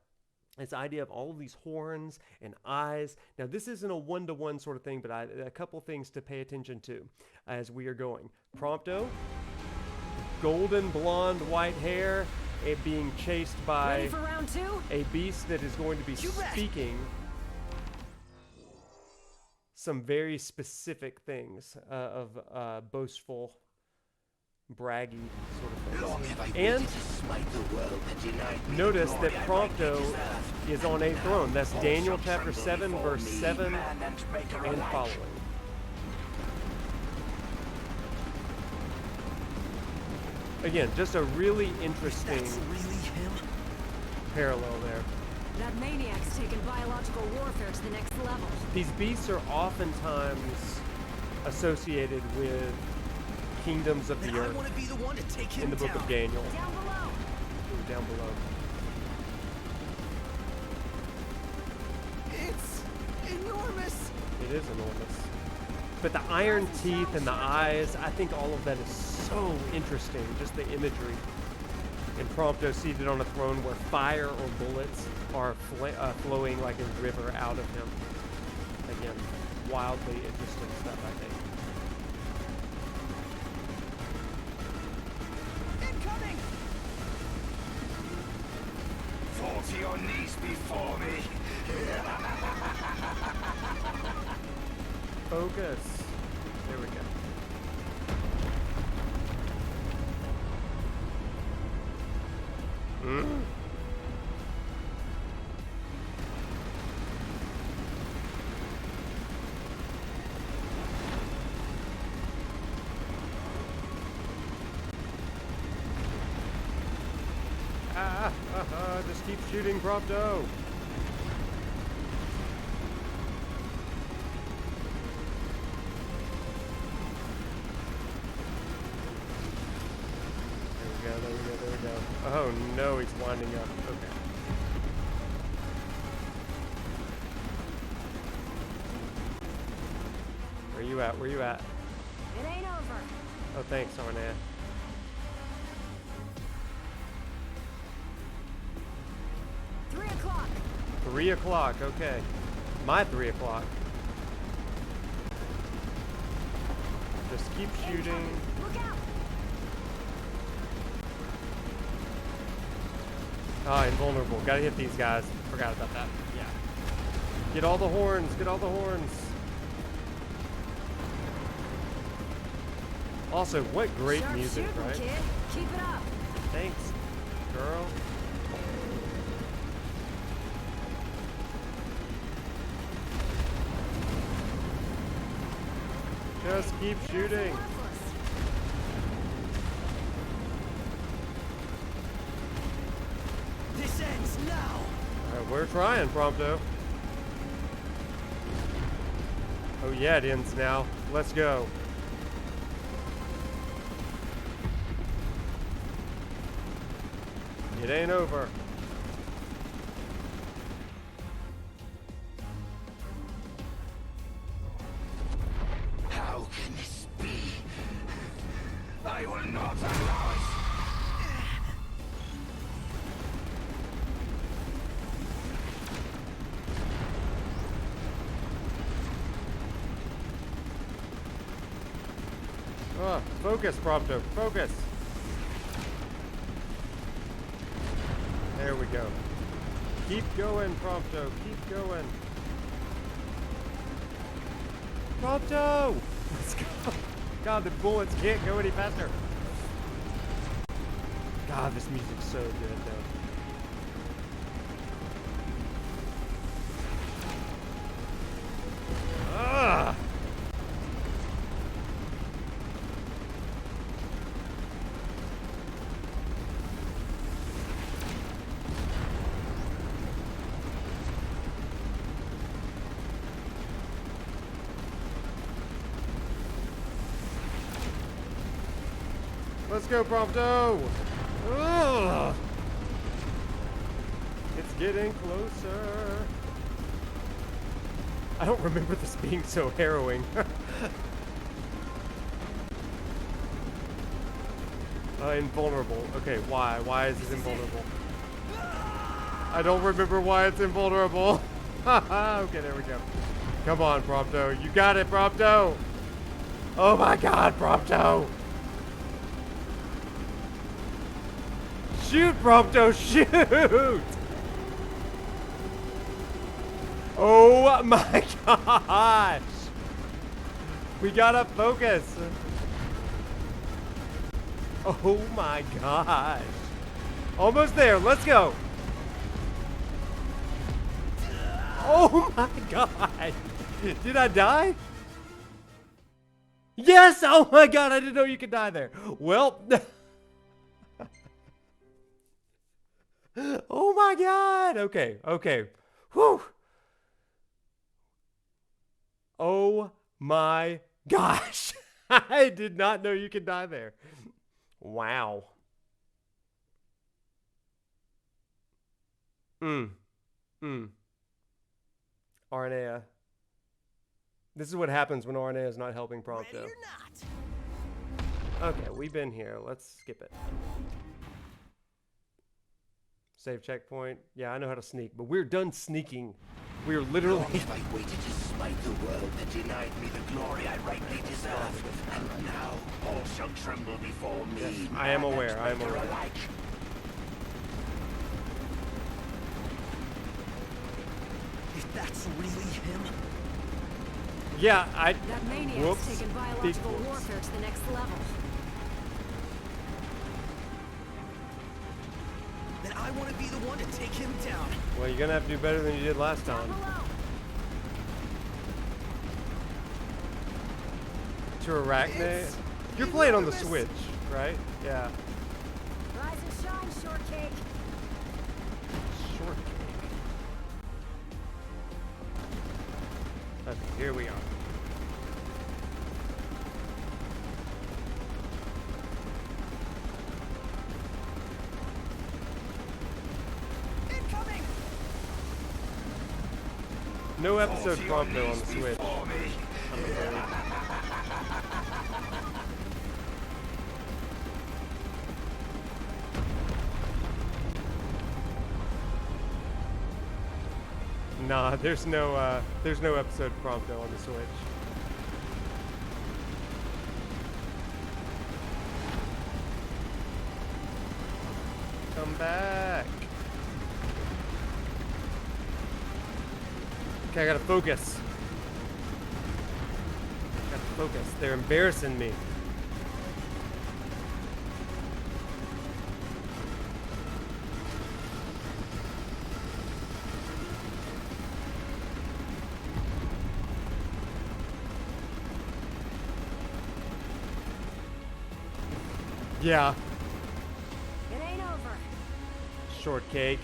this idea of all of these horns and eyes. Now, this isn't a one-to-one sort of thing, but a couple things to pay attention to as we are going. Prompto, golden blonde white hair, it being chased by Ready for round 2? a beast that is going to be speaking some very specific things of boastful, braggy sort of things. And notice that Prompto is on a throne. That's Daniel chapter 7, verse 7 and following. Again, just a really interesting parallel there. That maniac's taken biological warfare to the next level. These beasts are oftentimes associated with kingdoms of the earth I want to be the one to take him in the book of down. Daniel. Down below! Ooh, down below. It's enormous. It is enormous. But the iron teeth and the eyes, I think all of that is so interesting, just the imagery. And Prompto seated on a throne where fire or bullets are flowing like a river out of him. Again, wildly interesting stuff, I think. Incoming! Fall to your knees before me. Focus. There we go. Mm. Just keep shooting, Prompto. There we go. Oh no, he's winding up. Okay. Where you at? Where you at? It ain't over. Oh, thanks, Arnett. Three o'clock. 3 o'clock, okay. My 3 o'clock. Just keep shooting. Look out. Ah, invulnerable. Gotta hit these guys. Forgot about that. Yeah. Get all the horns. Get all the horns. Also, what great Sharp music, shooting, right? Kid. Keep it up. Thanks, girl. Just keep shooting. This ends now. We're trying, Prompto. Oh yeah, it ends now. Let's go. It ain't over. How can this be? I will not allow it. Focus, Prompto. Focus. There we go. Keep going, Prompto. Keep going. Prompto! Let's go. God, the bullets can't go any faster. God, this music's so good, though. Ah! Let's go, Prompto! Ugh. It's getting closer. I don't remember this being so harrowing. Invulnerable. Okay, why? Why is it invulnerable? I don't remember why it's invulnerable. Okay, there we go. Come on, Prompto. You got it, Prompto! Oh my god, Prompto! Shoot, Prompto, shoot! Oh my gosh! We gotta focus! Oh my gosh! Almost there, let's go! Oh my god! Did I die? Yes! Oh my god, I didn't know you could die there. Well... Oh my god! Okay, okay. Whew! Oh my gosh! I did not know you could die there. Wow. Arnea. This is what happens when Arnea is not helping Prompto. Okay, we've been here. Let's skip it. Save checkpoint. Yeah, I know how to sneak, but we're done sneaking. We're literally... Long have I waited to smite the world that denied me the glory I rightly deserve. And now all shall tremble before me. Yes, I am aware. I am aware. Alike. If that's really him, Yeah, That maniac's Whoops. taken Big biological whoops. warfare to the next level. then I want to be the one to take him down. Well, you're gonna have to do better than you did last time. To Arachne. It's You're playing on the enormous. Switch, right? Yeah. Rise and shine, shortcake. Shortcake. Okay, here we are. Incoming! No episode Prompto on the Switch. I'm afraid. Nah, there's no episode Prompto on the Switch. Come back. Okay, I gotta focus. Gotta focus. They're embarrassing me. Yeah, It ain't over. shortcake.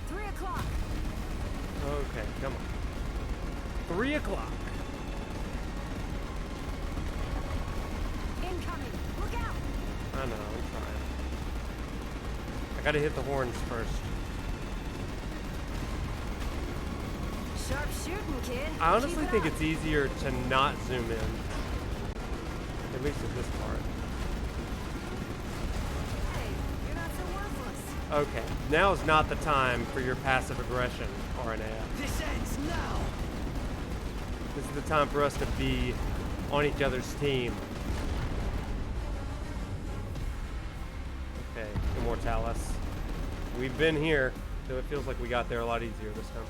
$3 Okay, come on. 3 o'clock. incoming. Look out! I know, I'm trying. I gotta hit the horns first. Sharp shooting, kid. I honestly Keep it think up. it's easier to not zoom in. At least at this part. Hey, you're not so worthless. Okay, now is not the time for your passive aggression, Arnea. This ends now! This is the time for us to be on each other's team. Okay, Immortalis. We've been here, so it feels like we got there a lot easier this time.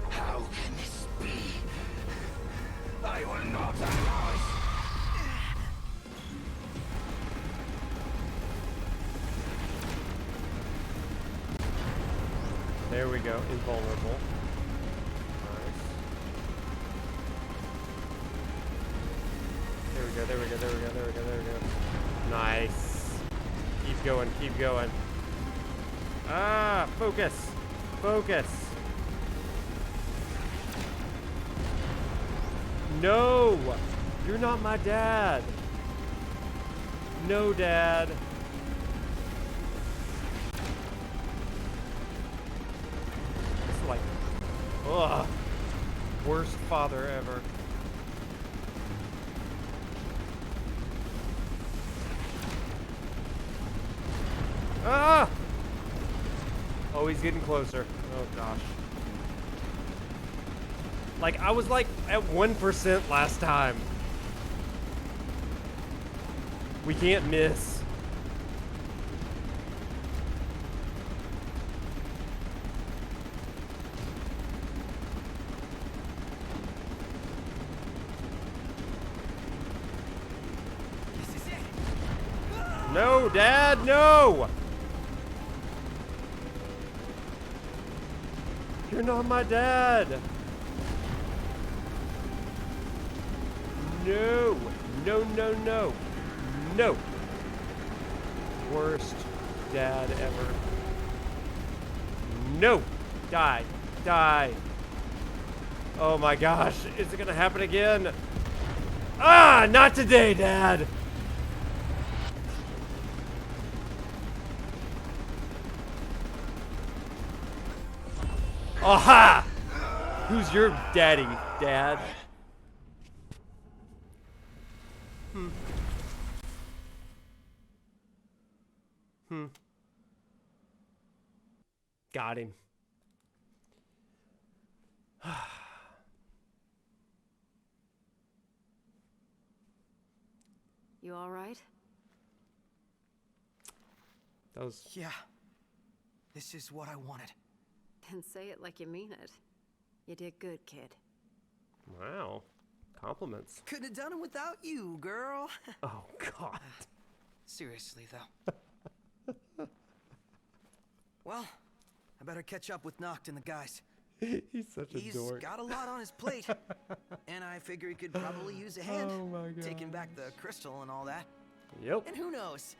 How can this be? I will not allow it. There we go, invulnerable. Nice. There we go, there we go, there we go, there we go, there we go. Nice. Keep going, keep going. Ah, focus. Focus. No! You're not my dad. No, Dad. It's like, ugh, worst father ever. Ah! Oh, he's getting closer. Oh gosh. Like, I was like at 1% last time. We can't miss. This is it! No, Dad, no! You're not my dad. No, no, no, no, no. Worst dad ever. No, die, die. Oh my gosh, is it gonna happen again? Ah, not today, Dad. Aha! Who's your daddy, Dad? Got him. You all right? That was... Yeah. This is what I wanted. Then say it like you mean it. You did good, kid. Wow. Compliments. Couldn't have done it without you, girl. Oh, God. Seriously, though. Well, I better catch up with Noct and the guys. He's such a He's dork. got a lot on his plate. And I figure he could probably use a hand. Oh my God. Taking back the crystal and all that. Yep. And who knows?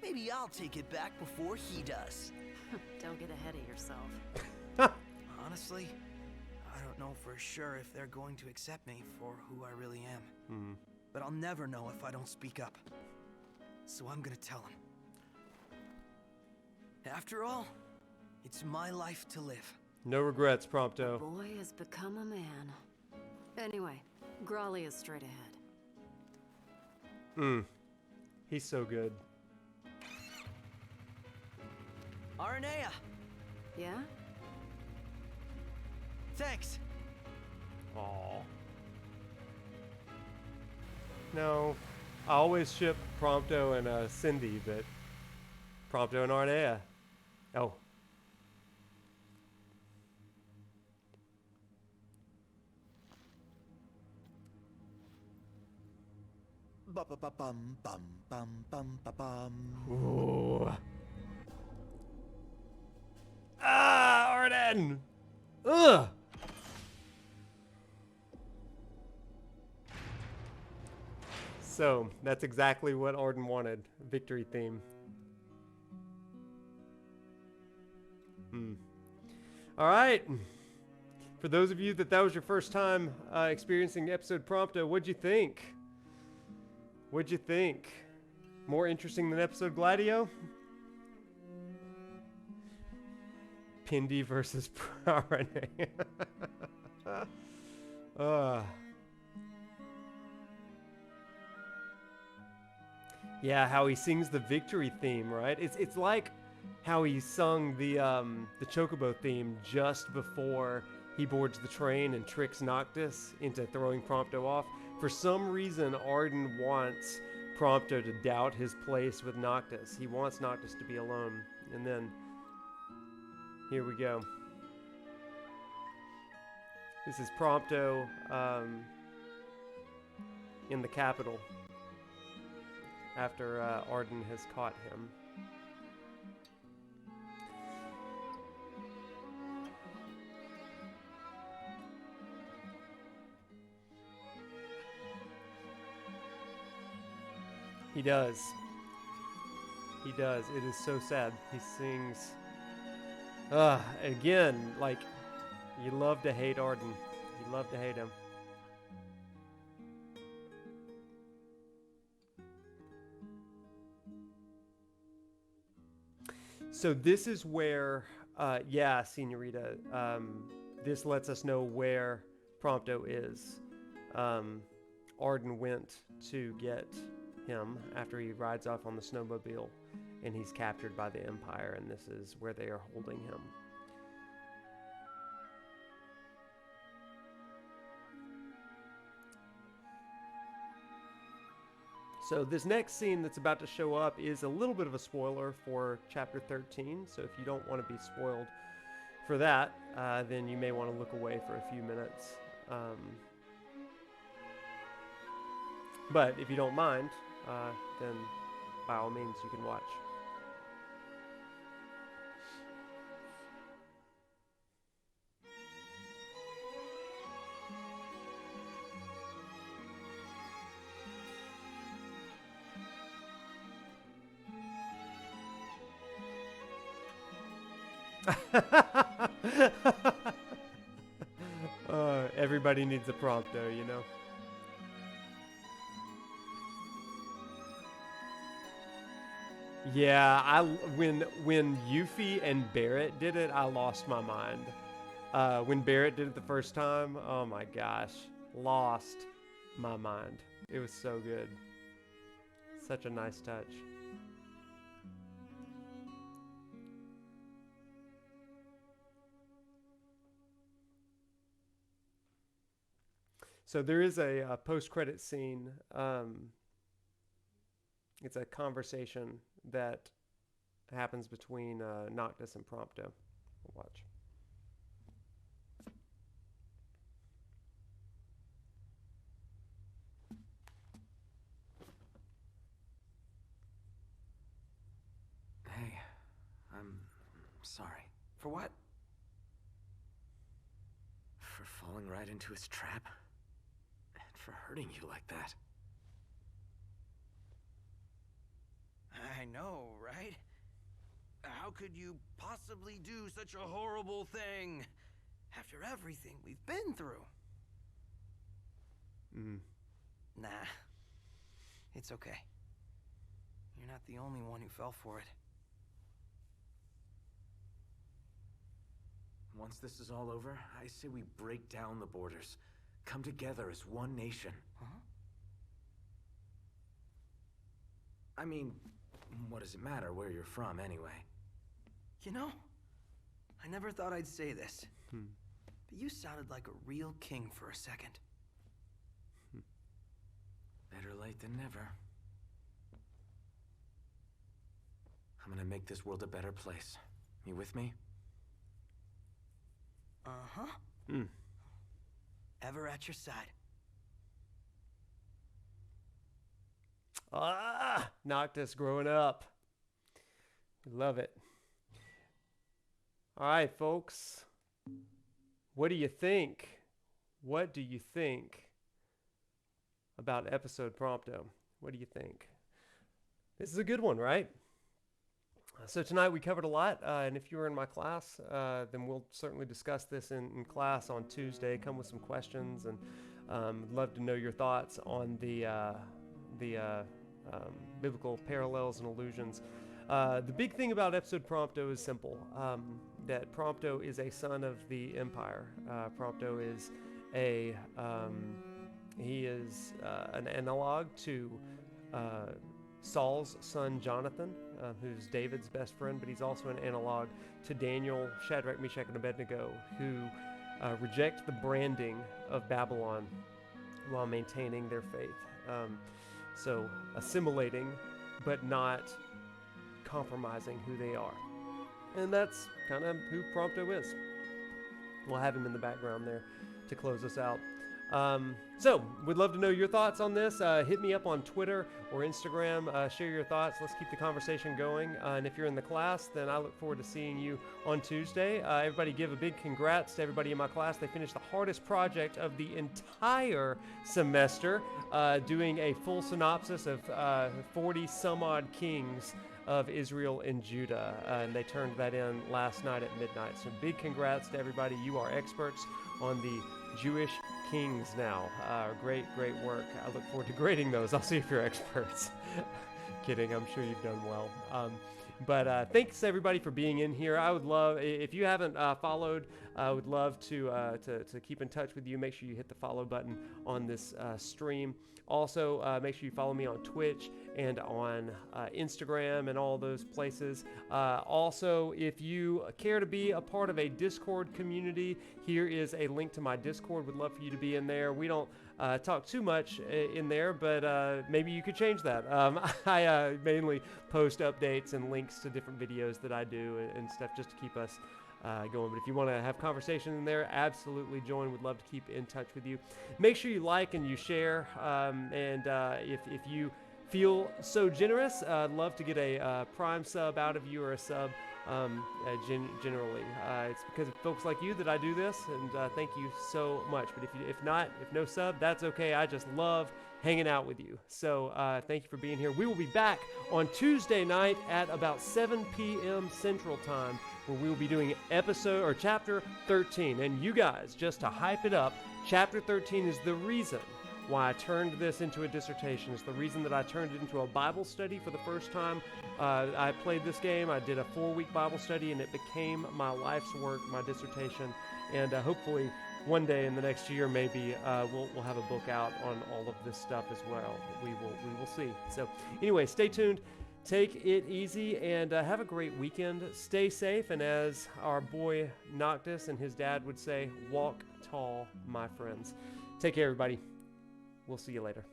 Maybe I'll take it back before he does. Don't get ahead of yourself. Honestly, I don't know for sure if they're going to accept me for who I really am. But I'll never know if I don't speak up. So I'm gonna tell them. After all, it's my life to live. No regrets, Prompto. Boy has become a man. Anyway, Grawley is straight ahead. He's so good. Aranea, Yeah? thanks. Aww. No, I always ship Prompto and Cindy, but Prompto and Arnea. Oh. Ba-ba-ba-bum, bum, bum, bum, ba-bum. Ooh. Ah, Arden! Ugh! So, that's exactly what Arden wanted. Victory theme. Alright. For those of you that was your first time experiencing episode Prompto, what'd you think? What'd you think? More interesting than episode Gladio? Pindy versus Rene. Yeah, how he sings the victory theme, right? It's like how he sung the Chocobo theme just before he boards the train and tricks Noctis into throwing Prompto off. For some reason, Arden wants Prompto to doubt his place with Noctis. He wants Noctis to be alone. And then, here we go. This is Prompto in the capital after Arden has caught him. He does. He does. It is so sad. He sings. Again, like, you love to hate Arden. You love to hate him. So this is where, yeah, Senorita, this lets us know where Prompto is. Arden went to get him after he rides off on the snowmobile, and he's captured by the Empire, and this is where they are holding him. So this next scene that's about to show up is a little bit of a spoiler for chapter 13, so if you don't want to be spoiled for that, then you may want to look away for a few minutes. But if you don't mind, then by all means you can watch. Everybody needs a Prompto, you know? Yeah, when Yuffie and Barrett did it, I lost my mind. When Barrett did it the first time, oh my gosh, lost my mind. It was so good. Such a nice touch. So there is a post-credit scene. It's a conversation that happens between Noctis and Prompto. Watch. Hey, I'm sorry. For what? For falling right into his trap. And for hurting you like that. I know, right? How could you possibly do such a horrible thing after everything we've been through? Nah, it's okay. You're not the only one who fell for it. Once this is all over, I say we break down the borders. Come together as one nation. Huh? I mean, what does it matter where you're from anyway? You know, I never thought I'd say this, but you sounded like a real king for a second. Better late than never. I'm gonna make this world a better place. You with me? Uh-huh. Ever at your side. Ah, Noctis growing up. Love it. All right, folks. What do you think? What do you think about episode Prompto? What do you think? This is a good one, right? So tonight we covered a lot, and if you were in my class, then we'll certainly discuss this in class on Tuesday. Come with some questions, and love to know your thoughts on the biblical parallels and allusions. The big thing about episode Prompto is simple, that Prompto is a son of the Empire. Prompto is he is an analog to Saul's son Jonathan, who's David's best friend, but he's also an analog to Daniel, Shadrach, Meshach, and Abednego, who reject the branding of Babylon while maintaining their faith. So assimilating, but not compromising who they are. And that's kind of who Prompto is. We'll have him in the background there to close us out. So, we'd love to know your thoughts on this. Hit me up on Twitter or Instagram. Share your thoughts. Let's keep the conversation going. And if you're in the class, then I look forward to seeing you on Tuesday. Everybody give a big congrats to everybody in my class. They finished the hardest project of the entire semester, doing a full synopsis of 40 some odd kings of Israel and Judah. And they turned that in last night at midnight. So big congrats to everybody. You are experts on the Jewish kings now. Great work. I look forward to grading those. I'll see if you're experts. Kidding, I'm sure you've done well. But thanks everybody for being in here. I would love, if you haven't followed, I would love to keep in touch with you. Make sure you hit the follow button on this stream. Also, make sure you follow me on Twitch and on Instagram and all those places. Also, if you care to be a part of a Discord community, here is a link to my Discord. Would love for you to be in there. We don't talk too much in there, but maybe you could change that. I mainly post updates and links to different videos that I do and stuff just to keep us going. But if you want to have conversation in there, absolutely join. Would love to keep in touch with you. Make sure you like and you share. And if you feel so generous, I'd love to get a Prime sub out of you or a sub generally. It's because of folks like you that I do this, and thank you so much. But if no sub, that's okay. I just love hanging out with you. So thank you for being here. We will be back on Tuesday night at about 7 p.m. Central Time, where we will be doing chapter 13. And you guys, just to hype it up, Chapter 13 is the reason why I turned this into a dissertation. It's the reason that I turned it into a Bible study for the first time. I played this game. I did a 4-week Bible study, and it became my life's work, my dissertation. And hopefully one day in the next year, maybe we'll have a book out on all of this stuff as well. We will see. So anyway, stay tuned. Take it easy and have a great weekend. Stay safe, and as our boy Noctis and his dad would say, walk tall, my friends. Take care, everybody. We'll see you later.